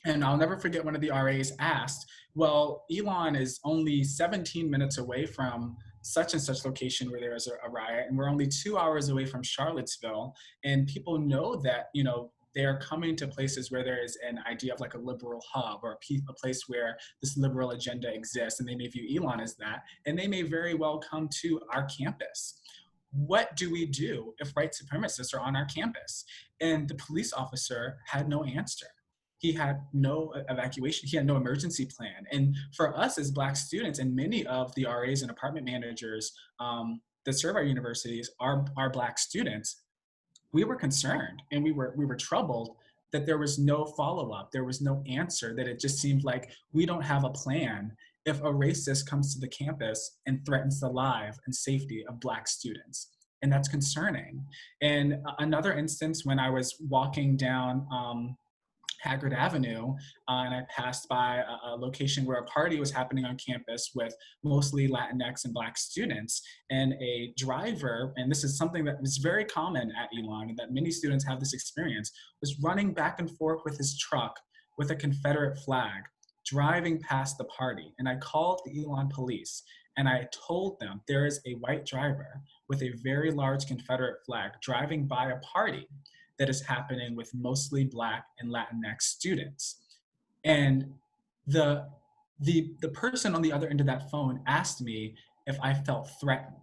And I'll never forget one of the RAs asked, well, Elon is only 17 minutes away from such and such location where there is a riot, and we're only 2 hours away from Charlottesville. And people know that, they're coming to places where there is an idea of like a liberal hub or a place where this liberal agenda exists, and they may view Elon as that, and they may very well come to our campus. What do we do if white supremacists are on our campus? And the police officer had no answer. He had no evacuation. He had no emergency plan. And for us as Black students, and many of the RAs and apartment managers that serve our universities are Black students, we were concerned and we were troubled that there was no follow-up, there was no answer, that it just seemed like we don't have a plan if a racist comes to the campus and threatens the life and safety of Black students. And that's concerning. And another instance, when I was walking down Haggard Avenue, and I passed by a location where a party was happening on campus with mostly Latinx and Black students, and a driver, and this is something that is very common at Elon and that many students have this experience, was running back and forth with his truck with a Confederate flag, driving past the party. And I called the Elon police and I told them there is a white driver with a very large Confederate flag driving by a party that is happening with mostly Black and Latinx students. And the person on the other end of that phone asked me if I felt threatened.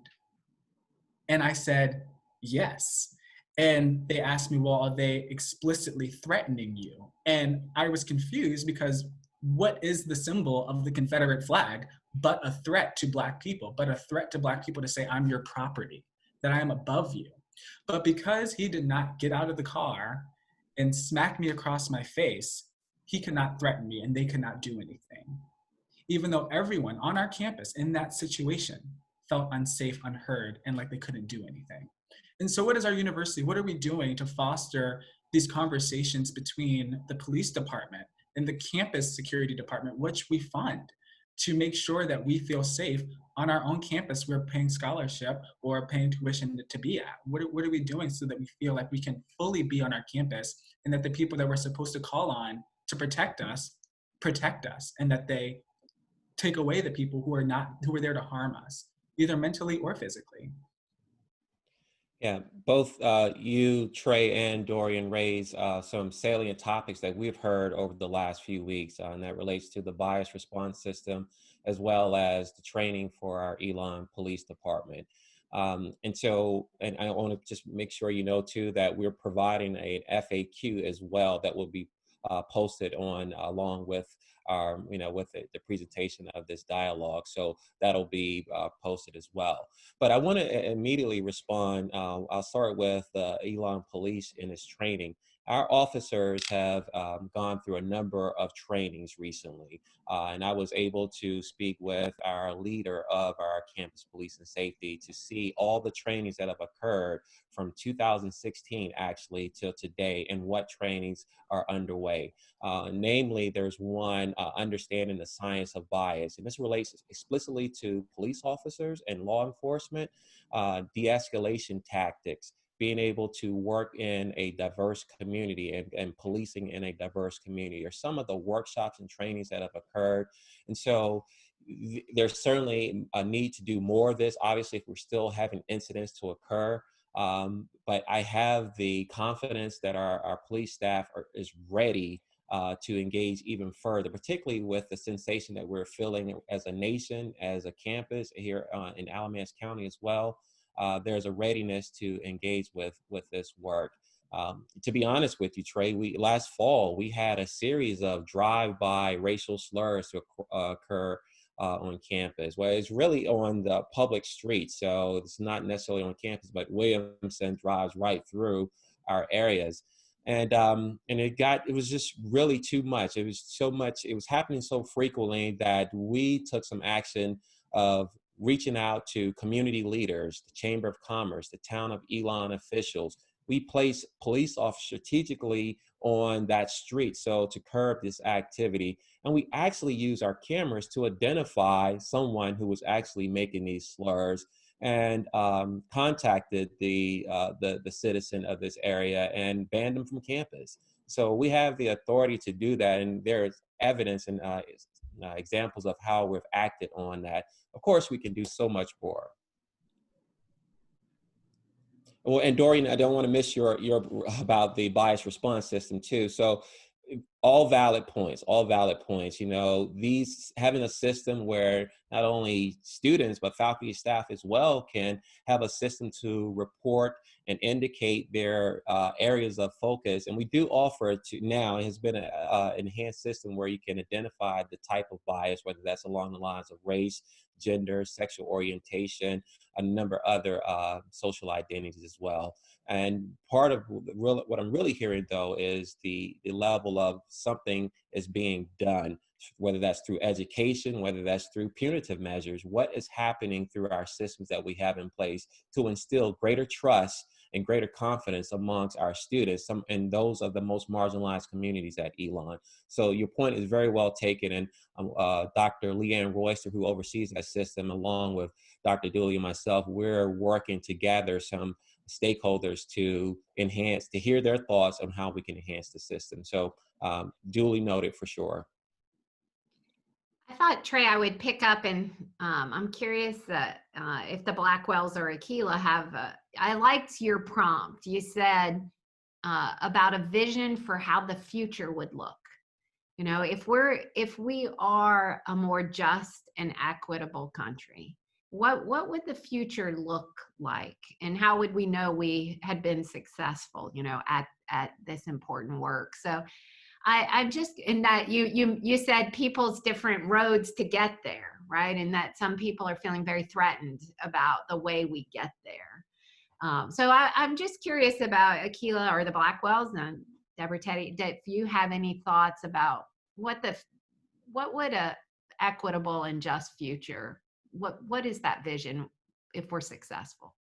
And I said, yes. And they asked me, well, are they explicitly threatening you? And I was confused because what is the symbol of the Confederate flag but a threat to Black people, but a threat to Black people to say, I'm your property, that I am above you. But because he did not get out of the car and smack me across my face, he could not threaten me and they could not do anything. Even though everyone on our campus in that situation felt unsafe, unheard, and like they couldn't do anything. And so what is our university? What are we doing to foster these conversations between the police department and the campus security department, which we fund, to make sure that we feel safe on our own campus we're paying scholarship or paying tuition to be at? What are we doing so that we feel like we can fully be on our campus and that the people that we're supposed to call on to protect us, and that they take away the people who are there to harm us, either mentally or physically? Yeah, both you, Trey, and Dorian raise some salient topics that we've heard over the last few weeks, and that relates to the bias response system, as well as the training for our Elon Police Department. And I want to just make sure you know, too, that we're providing an FAQ as well that will be posted on along with our, with the presentation of this dialogue. So that'll be posted as well. But I want to immediately respond. I'll start with Elon Police in its training. Our officers have gone through a number of trainings recently, and I was able to speak with our leader of our campus police and safety to see all the trainings that have occurred from 2016 actually till today and what trainings are underway. Namely, there's one, understanding the science of bias, and this relates explicitly to police officers and law enforcement, de-escalation tactics, being able to work in a diverse community and policing in a diverse community are some of the workshops and trainings that have occurred. And so there's certainly a need to do more of this. Obviously, if we're still having incidents to occur, but I have the confidence that our police staff is ready to engage even further, particularly with the sensation that we're feeling as a nation, as a campus here in Alamance County as well. There's a readiness to engage with this work. To be honest with you, Trey, last fall, we had a series of drive-by racial slurs to occur on campus. Well, it's really on the public street, so it's not necessarily on campus, but Williamson drives right through our areas. And it was just really too much. It was so much, it was happening so frequently that we took some action of reaching out to community leaders, the Chamber of Commerce, the town of Elon officials. We place police officers strategically on that street so to curb this activity. And we actually use our cameras to identify someone who was actually making these slurs and contacted the citizen of this area and banned them from campus. So we have the authority to do that, and there's evidence and examples of how we've acted on that. Of course, we can do so much more. Well, and Dorian, I don't want to miss your about the bias response system too. So all valid points, these having a system where not only students, but faculty staff as well can have a system to report and indicate their areas of focus. And we do offer to now, it has been an enhanced system where you can identify the type of bias, whether that's along the lines of race, gender, sexual orientation, a number of other social identities as well. And part of what I'm really hearing, though, is the level of something is being done, whether that's through education, whether that's through punitive measures. What is happening through our systems that we have in place to instill greater trust and greater confidence amongst our students, and those of the most marginalized communities at Elon. So your point is very well taken, and Dr. Leanne Royster, who oversees that system, along with Dr. Dooley and myself, we're working to gather some stakeholders to hear their thoughts on how we can enhance the system. So duly noted for sure. I thought, Trey, I would pick up, and I'm curious if the Blackwells or Akilah have, I liked your prompt. You said about a vision for how the future would look. You know, if we are a more just and equitable country, what would the future look like, and how would we know we had been successful, you know, at this important work? So I'm just, in that you said people's different roads to get there, right? And that some people are feeling very threatened about the way we get there. So I'm just curious about Akilah or the Blackwells, and Deborah, Teddy, if you have any thoughts about what would a equitable and just future, what is that vision if we're successful?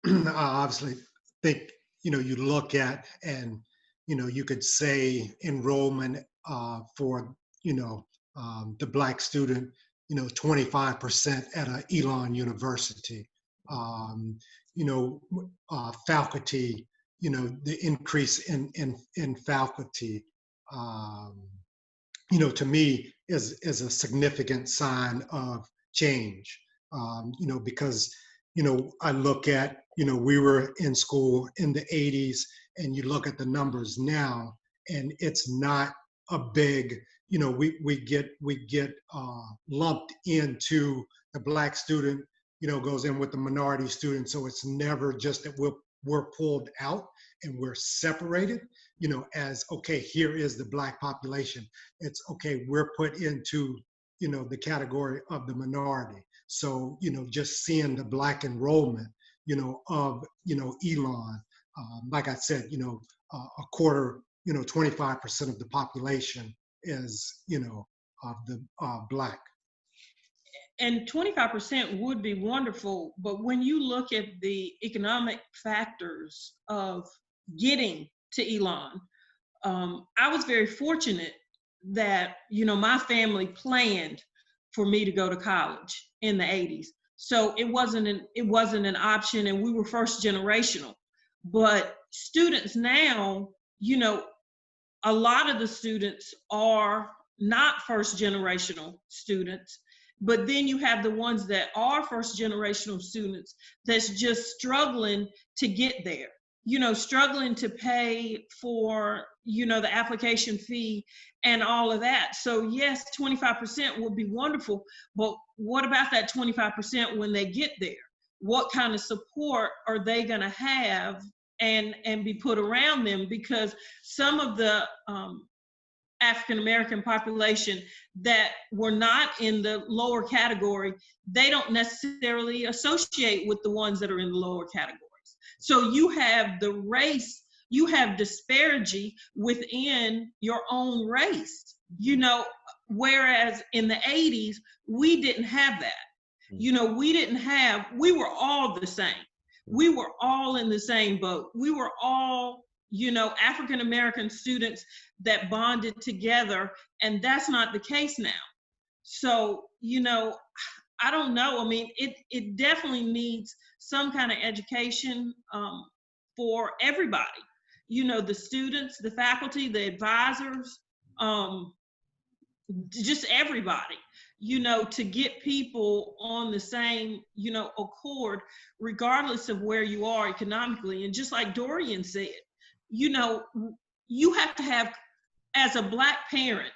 I obviously think, you know, you look at, and, you know, you could say enrollment for, you know, the Black student, you know, 25% at Elon University. You know, faculty, you know, the increase in faculty, you know, to me is a significant sign of change. You know, because, you know, I look at, you know, we were in school in the 80s, and you look at the numbers now, and it's not a big, you know, we get lumped into the Black student, you know, goes in with the minority student. So it's never just that we're pulled out and we're separated, you know, as, okay, here is the Black population. It's okay, we're put into, you know, the category of the minority. So, you know, just seeing the Black enrollment, you know, of, you know, Elon, like I said, you know, a quarter, you know, 25% of the population is, you know, of the Black. And 25% would be wonderful, but when you look at the economic factors of getting to Elon, I was very fortunate that, you know, my family planned for me to go to college in the 80s. So it wasn't an option, and we were first generational. But students now, you know, a lot of the students are not first generational students, but then you have the ones that are first generational students that's just struggling to get there, you know, struggling to pay for, you know, the application fee and all of that. So yes, 25% would be wonderful, but what about that 25% when they get there? What kind of support are they gonna have and be put around them? Because some of the African-American population that were not in the lower category, they don't necessarily associate with the ones that are in the lower categories. So you have the race, you have disparity within your own race, you know, whereas in the 80s, we didn't have that. You know, we were all the same. We were all in the same boat. We were all, you know, African-American students that bonded together, and that's not the case now. So, you know, I don't know. I mean, it definitely needs some kind of education for everybody. You know, the students, the faculty, the advisors, just everybody, you know, to get people on the same, you know, accord, regardless of where you are economically. And just like Dorian said, you know, you have to have, as a Black parent,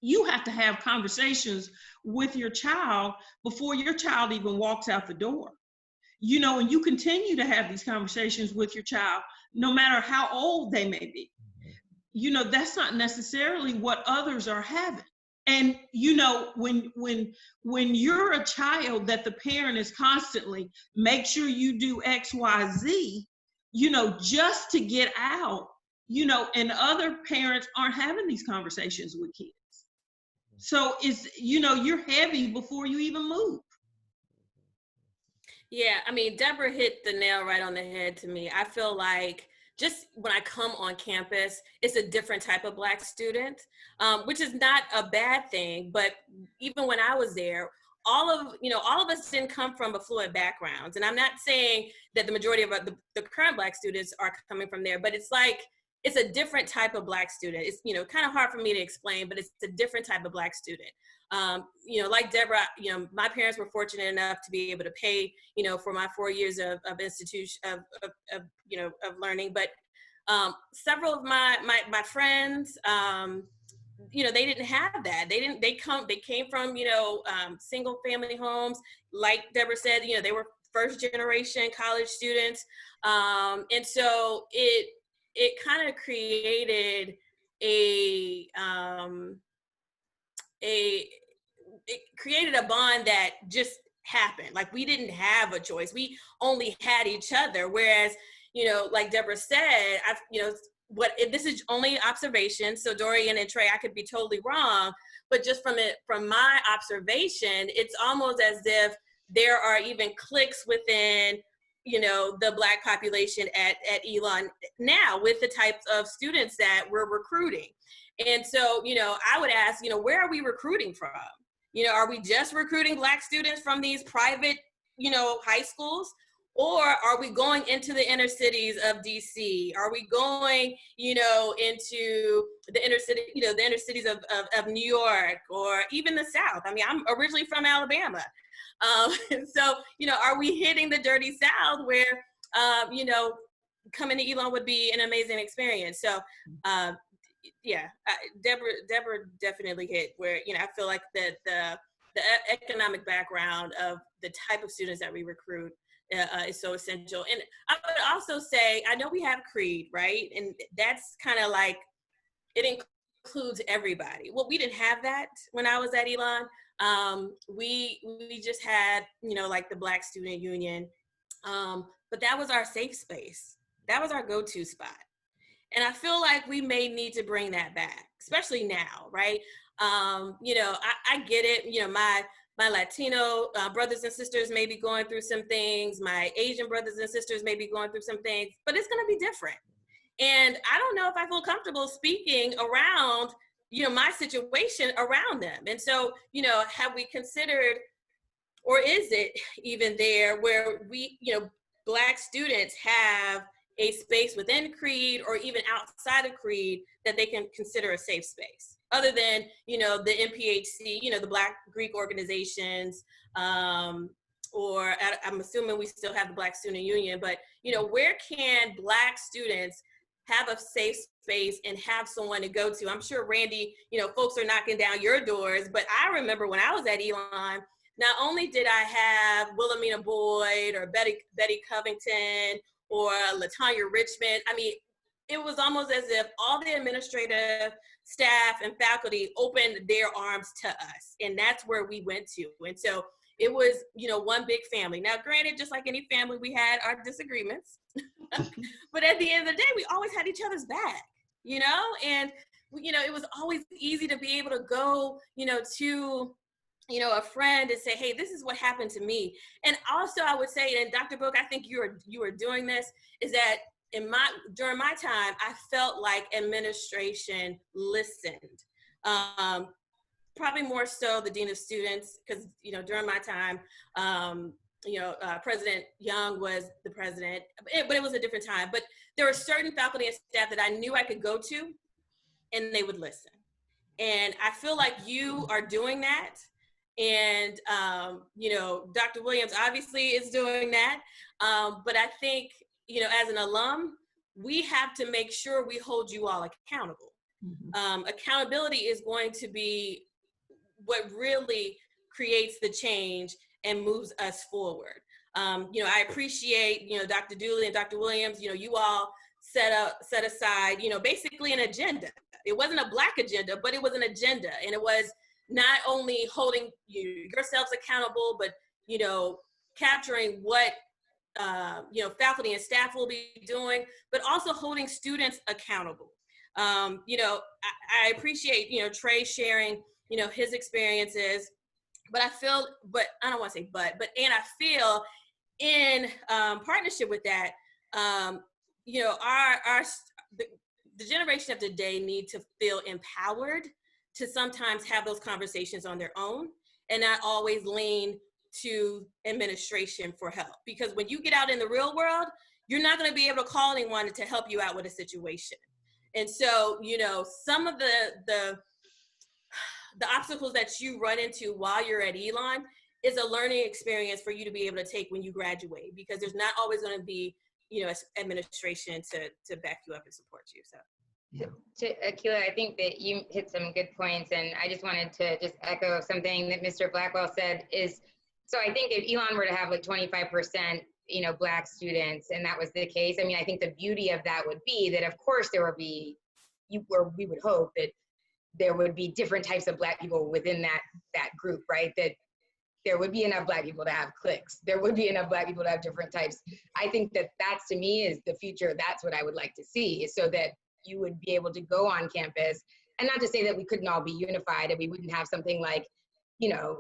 you have to have conversations with your child before your child even walks out the door. You know, and you continue to have these conversations with your child, no matter how old they may be. You know, that's not necessarily what others are having. And, you know, when you're a child that the parent is constantly, make sure you do X, Y, Z, you know, just to get out, you know, and other parents aren't having these conversations with kids. So it's, you know, you're heavy before you even move. Yeah, I mean, Deborah hit the nail right on the head to me. I feel like just when I come on campus, it's a different type of Black student, which is not a bad thing. But even when I was there, all of us didn't come from affluent backgrounds. And I'm not saying that the majority of the current Black students are coming from there, but it's like, it's a different type of Black student. It's, kind of hard for me to explain, but it's a different type of Black student. Like Deborah, my parents were fortunate enough to be able to pay, for my 4 years of institution of learning. But several of my friends, they didn't have that. They came from, single family homes. Like Deborah said, they were first generation college students. And so it kind of created it created a bond that just happened. Like, we didn't have a choice. We only had each other. Whereas, like Deborah said, this is only observation. So Dorian and Trey, I could be totally wrong, but just from my observation, it's almost as if there are even cliques within, the Black population at Elon now, with the types of students that we're recruiting. And so, I would ask, where are we recruiting from? Are we just recruiting Black students from these private, high schools? Or are we going into the inner cities of DC? Are we going, into the inner city, the inner cities of New York, or even the South? I mean, I'm originally from Alabama. So, are we hitting the dirty South where, coming to Elon would be an amazing experience? So, Deborah definitely hit where, I feel like that the economic background of the type of students that we recruit is so essential. And I would also say, I know we have Creed, right? And that's kind of like, it includes everybody. Well, we didn't have that when I was at Elon. We just had, like the Black Student Union, but that was our safe space. That was our go-to spot. And I feel like we may need to bring that back, especially now, right? I get it. My Latino brothers and sisters may be going through some things. My Asian brothers and sisters may be going through some things, but it's going to be different. And I don't know if I feel comfortable speaking around, my situation around them. And so, have we considered, or is it even there where we, Black students have a space within Creed or even outside of Creed that they can consider a safe space, other than, the MPHC, the Black Greek organizations, or I'm assuming we still have the Black Student Union, but, where can Black students have a safe space and have someone to go to? I'm sure, Randy, folks are knocking down your doors, but I remember when I was at Elon, not only did I have Wilhelmina Boyd or Betty Covington or LaTanya Richmond, I mean, it was almost as if all the administrative staff and faculty opened their arms to us, and that's where we went to. And so it was, one big family. Now, granted, just like any family, we had our disagreements, but at the end of the day, we always had each other's back, and, it was always easy to be able to go, to, a friend and say, hey, this is what happened to me. And also I would say, and Dr. Book, I think you are doing this, is that during my time, I felt like administration listened. Probably more so the Dean of Students, because, during my time, President Young was the president, but it was a different time. But there were certain faculty and staff that I knew I could go to, and they would listen. And I feel like you are doing that. And, Dr. Williams obviously is doing that. But I think, as an alum, we have to make sure we hold you all accountable. Mm-hmm. Accountability is going to be what really creates the change and moves us forward. I appreciate, Dr. Dooley and Dr. Williams, you all set aside, basically an agenda. It wasn't a Black agenda, but it was an agenda. And it was not only holding yourselves accountable, but, capturing what, faculty and staff will be doing, but also holding students accountable. I appreciate, Trey sharing, his experiences, but I feel, but I don't want to say but, and I feel in partnership with that, you know, the generation of today need to feel empowered to sometimes have those conversations on their own and not always lean to administration for help. Because when you get out in the real world, you're not going to be able to call anyone to help you out with a situation. And so, you know, some of the obstacles that you run into while you're at Elon is a learning experience for you to be able to take when you graduate, because there's not always going to be, you know, administration to back you up and support you. So. Akilah, I think that you hit some good points, and I just wanted to just echo something that Mr. Blackwell said is, so I think if Elon were to have like 25%, you know, Black students, and that was the case, I mean, I think the beauty of that would be that, of course, there would be, or we would hope that there would be different types of Black people within that group, right? That there would be enough Black people to have cliques. There would be enough Black people to have different types. I think that that's, to me, is the future. That's what I would like to see, so that you would be able to go on campus, and not to say that we couldn't all be unified and we wouldn't have something like, you know,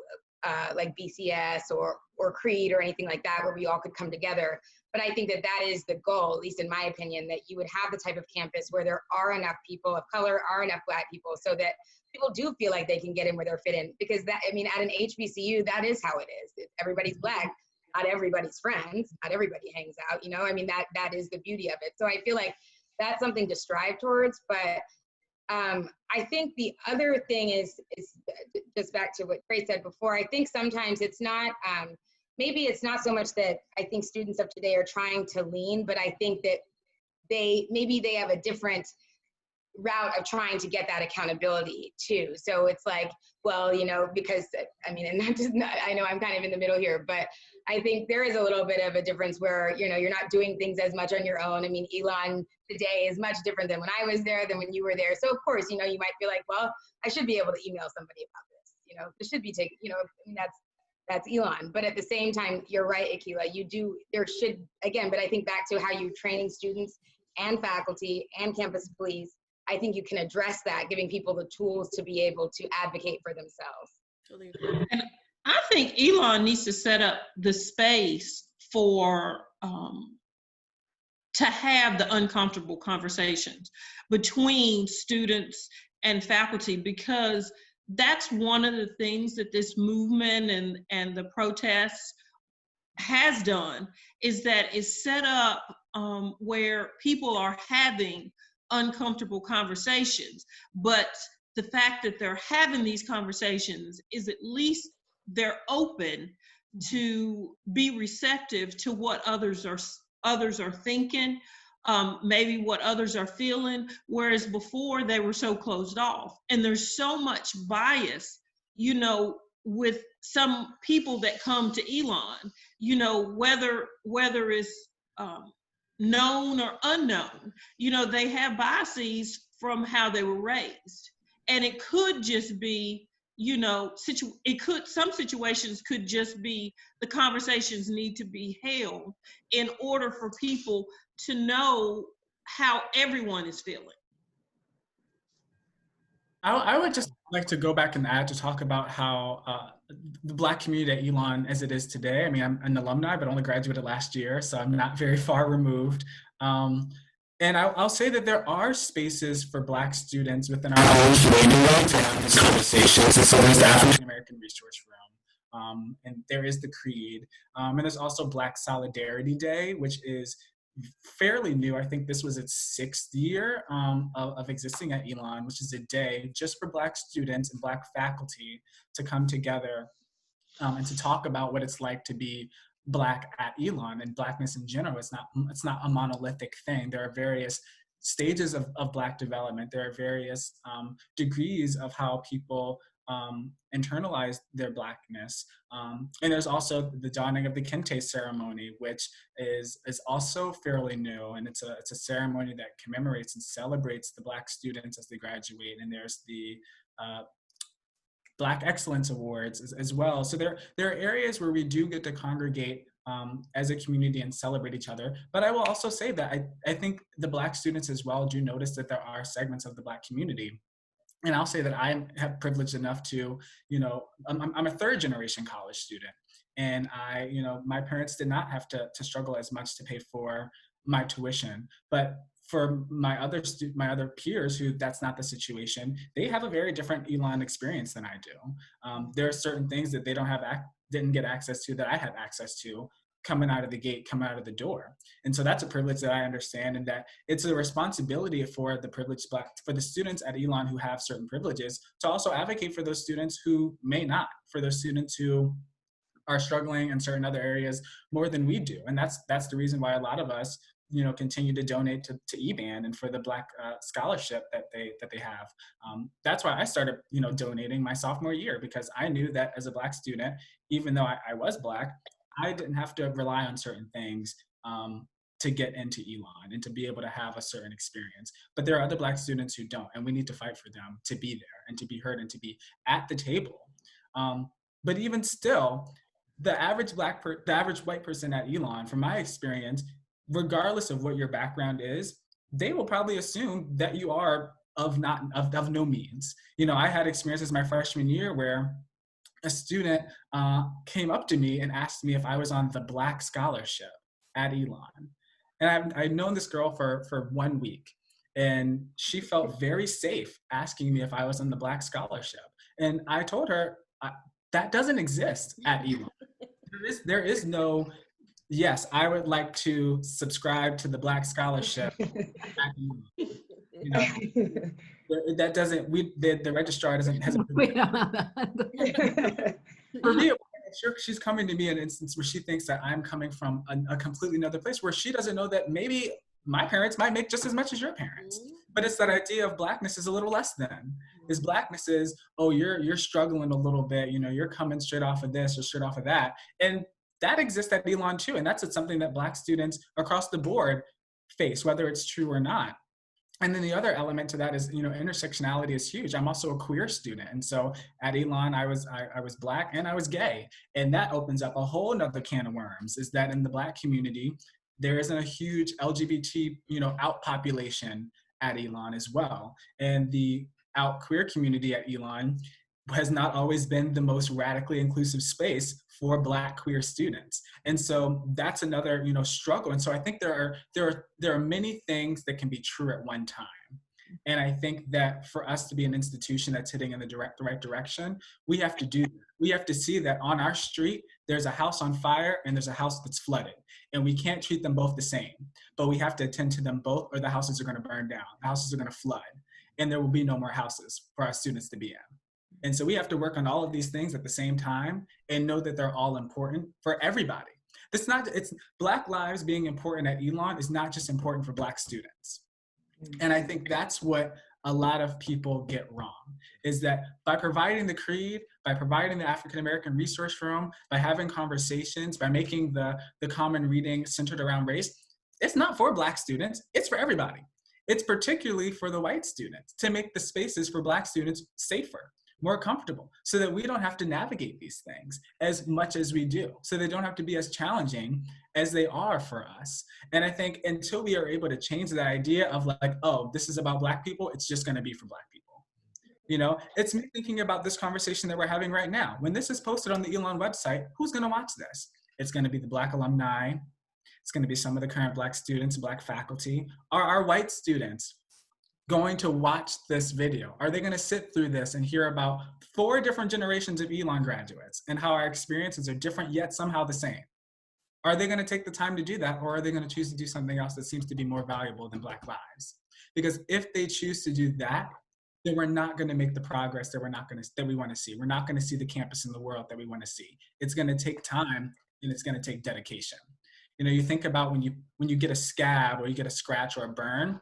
like BCS or Creed or anything like that, where we all could come together. But I think that that is the goal, at least in my opinion, that you would have the type of campus where there are enough people of color, are enough Black people, so that people do feel like they can get in where they're fit in. Because that, I mean, at an HBCU, that is how it is. Everybody's Black, not everybody's friends, not everybody hangs out, you know? I mean, that is the beauty of it. So I feel like that's something to strive towards. But I think the other thing is just back to what Trey said before. I think sometimes it's not, maybe it's not so much that I think students of today are trying to lean, but I think that maybe they have a different route of trying to get that accountability too. So it's like, well, you know, because I mean, and I know I'm kind of in the middle here, but I think there is a little bit of a difference where, you know, you're not doing things as much on your own. I mean, Elon today is much different than when I was there, than when you were there. So of course, you know, you might feel like, well, I should be able to email somebody about this, you know, this should be taken, you know, I mean, that's Elon. But at the same time, you're right, Akilah, there should, again, but I think back to how you're training students and faculty and campus police, I think you can address that, giving people the tools to be able to advocate for themselves. And I think Elon needs to set up the space for to have the uncomfortable conversations between students and faculty, because that's one of the things that this movement and the protests has done, is that it's set up where people are having uncomfortable conversations. But the fact that they're having these conversations is at least they're open to be receptive to what others are thinking, maybe what others are feeling, whereas before they were so closed off. And there's so much bias, you know, with some people that come to Elon, you know, whether it's known or unknown, you know, they have biases from how they were raised. And it could just be, you know, some situations could just be the conversations need to be held in order for people to know how everyone is feeling. I would just like to go back and add to talk about how the Black community at Elon as it is today. I mean, I'm an alumni, but only graduated last year, so I'm not very far removed. And I'll say that there are spaces for Black students within our college to have these conversations. And so there's the African American Resource Room, and there is the Creed, and there's also Black Solidarity Day, which is fairly new. I think this was its 6th year of existing at Elon, which is a day just for Black students and Black faculty to come together and to talk about what it's like to be Black at Elon, and Blackness in general. It's not a monolithic thing. There are various stages of Black development. There are various degrees of how people internalize their Blackness. And there's also the dawning of the Kente ceremony, which is also fairly new. And it's a ceremony that commemorates and celebrates the Black students as they graduate. And there's the Black Excellence Awards as well. So there are areas where we do get to congregate as a community and celebrate each other. But I will also say that I think the Black students as well do notice that there are segments of the Black community. And I'll say that I have privileged enough to, you know, I'm a 3rd generation college student. And my parents did not have to struggle as much to pay for my tuition. But for my other peers who that's not the situation, they have a very different Elon experience than I do. There are certain things that they didn't get access to that I had access to coming out of the gate, coming out of the door. And so that's a privilege that I understand, and that it's a responsibility for the students at Elon who have certain privileges to also advocate for those students who may not, for those students who are struggling in certain other areas more than we do. And that's the reason why a lot of us continue to donate to EBAN and for the Black scholarship that they have. That's why I started, donating my sophomore year, because I knew that as a Black student, even though I was Black, I didn't have to rely on certain things to get into Elon and to be able to have a certain experience. But there are other Black students who don't, and we need to fight for them to be there and to be heard and to be at the table. But even still, the average white person at Elon, from my experience, regardless of what your background is, they will probably assume that you are of no means. I had experiences my freshman year where a student came up to me and asked me if I was on the Black scholarship at Elon. And I'd known this girl for 1 week, and she felt very safe asking me if I was on the Black scholarship. And I told her, that doesn't exist at Elon. There is no, yes, I would like to subscribe to the Black scholarship at Elon. That doesn't, the registrar hasn't. We don't have that. For me, she's coming to me in an instance where she thinks that I'm coming from a completely another place, where she doesn't know that maybe my parents might make just as much as your parents. But it's that idea of Blackness is a little less than. Is Blackness is, oh, you're struggling a little bit, you're coming straight off of this or straight off of that. And that exists at Elon too. And that's something that Black students across the board face, whether it's true or not. And then the other element to that is, intersectionality is huge. I'm also a queer student. And so at Elon, I was Black and I was gay. And that opens up a whole nother can of worms, is that in the Black community, there isn't a huge LGBT, out population at Elon as well. And the out queer community at Elon has not always been the most radically inclusive space for Black queer students. And so that's another, struggle. And so I think there are many things that can be true at one time. And I think that for us to be an institution that's heading in the right direction, we have to see that on our street, there's a house on fire and there's a house that's flooded. And we can't treat them both the same, but we have to attend to them both, or the houses are going to burn down, the houses are going to flood, and there will be no more houses for our students to be in. And so we have to work on all of these things at the same time and know that they're all important for everybody. It's Black lives being important at Elon is not just important for Black students. And I think that's what a lot of people get wrong, is that by providing the creed, by providing the African American Resource Room, by having conversations, by making the common reading centered around race, it's not for Black students, it's for everybody. It's particularly for the white students, to make the spaces for Black students safer, more comfortable, so that we don't have to navigate these things as much as we do, so they don't have to be as challenging as they are for us. And I think until we are able to change that idea of like, oh, this is about Black people, it's just gonna be for Black people. It's me thinking about this conversation that we're having right now. When this is posted on the Elon website, who's gonna watch this? It's gonna be the Black alumni, it's gonna be some of the current Black students, Black faculty. Are our white students going to watch this video? Are they going to sit through this and hear about 4 different generations of Elon graduates and how our experiences are different yet somehow the same? Are they going to take the time to do that, or are they going to choose to do something else that seems to be more valuable than Black lives? Because if they choose to do that, then we're not going to make the progress that we want to see. We're not going to see the campus in the world that we want to see. It's going to take time, and it's going to take dedication. You think about when you get a scab or you get a scratch or a burn,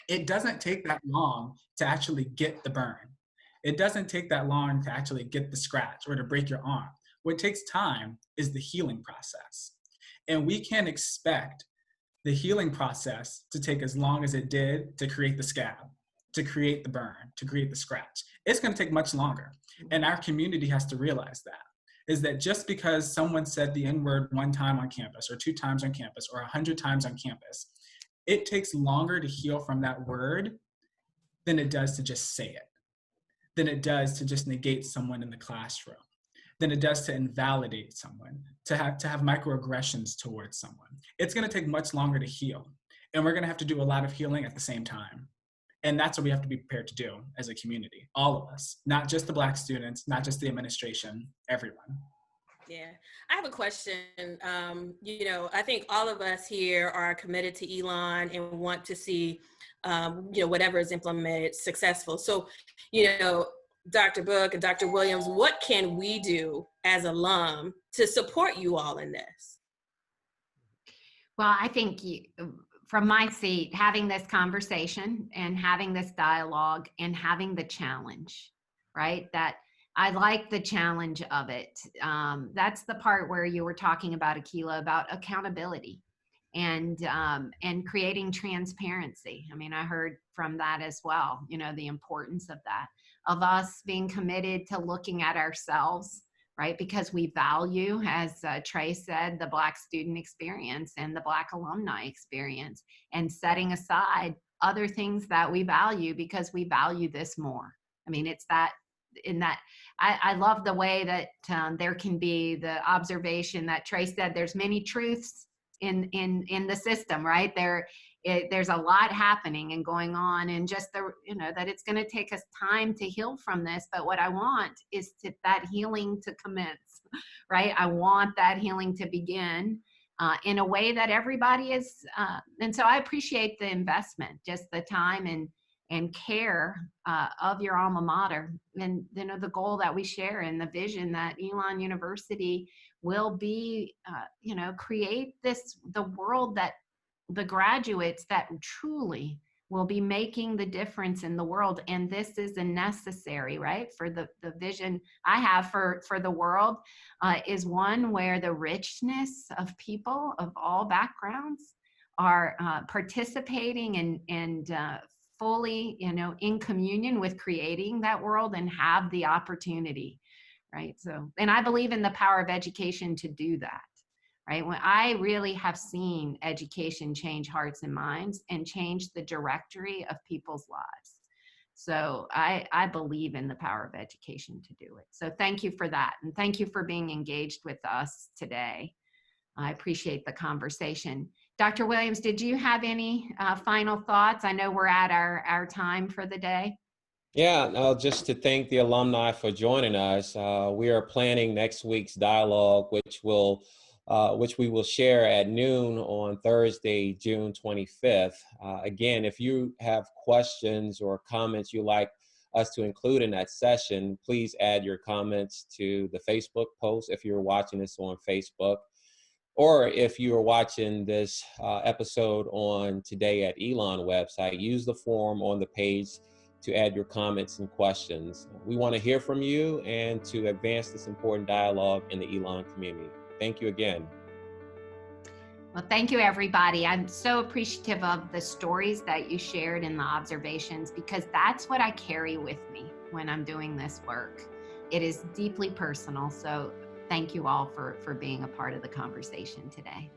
it doesn't take that long to actually get the burn. It doesn't take that long to actually get the scratch or to break your arm. What takes time is the healing process. And we can't expect the healing process to take as long as it did to create the scab, to create the burn, to create the scratch. It's going to take much longer. And our community has to realize that, is that just because someone said the N-word 1 time on campus or 2 times on campus or 100 times on campus, it takes longer to heal from that word than it does to just say it, than it does to just negate someone in the classroom. than it does to invalidate someone, to have microaggressions towards someone. It's going to take much longer to heal, and we're going to have to do a lot of healing at the same time. And that's what we have to be prepared to do as a community, all of us, not just the Black students, not just the administration, everyone. Yeah, I have a question. I think all of us here are committed to Elon and want to see, whatever is implemented successful. So, Dr. Book and Dr. Williams, what can we do as alum to support you all in this? Well, I think from my seat, having this conversation and having this dialogue and having the challenge, right? That I like the challenge of it. That's the part where you were talking about, Akilah, about accountability and creating transparency. I mean, I heard from that as well, the importance of that, of us being committed to looking at ourselves, right? Because we value, as Trey said, the Black student experience and the Black alumni experience, and setting aside other things that we value because we value this more. I mean, it's that, I love the way that there can be the observation that Trey said, there's many truths in the system, right? There's a lot happening and going on, and just that it's going to take us time to heal from this. But what I want is that healing to commence, right? I want that healing to begin in a way that everybody is. And so I appreciate the investment, just the time and care of your alma mater, and the goal that we share and the vision that Elon University will be, create the world that the graduates that truly will be making the difference in the world. And this is a necessary, right? For the vision I have for the world is one where the richness of people of all backgrounds are participating and fully, in communion with creating that world and have the opportunity, right? So, and I believe in the power of education to do that, right? When I really have seen education change hearts and minds and change the directory of people's lives. So I believe in the power of education to do it. So thank you for that. And thank you for being engaged with us today. I appreciate the conversation. Dr. Williams, did you have any final thoughts? I know we're at our time for the day. Yeah, just to thank the alumni for joining us. We are planning next week's dialogue, which we will share at noon on Thursday, June 25th. Again, if you have questions or comments you'd like us to include in that session, please add your comments to the Facebook post if you're watching this on Facebook. Or if you are watching this episode on Today at Elon website, use the form on the page to add your comments and questions. We want to hear from you and to advance this important dialogue in the Elon community. Thank you again. Well, thank you, everybody. I'm so appreciative of the stories that you shared and the observations, because that's what I carry with me when I'm doing this work. It is deeply personal. So thank you all for being a part of the conversation today.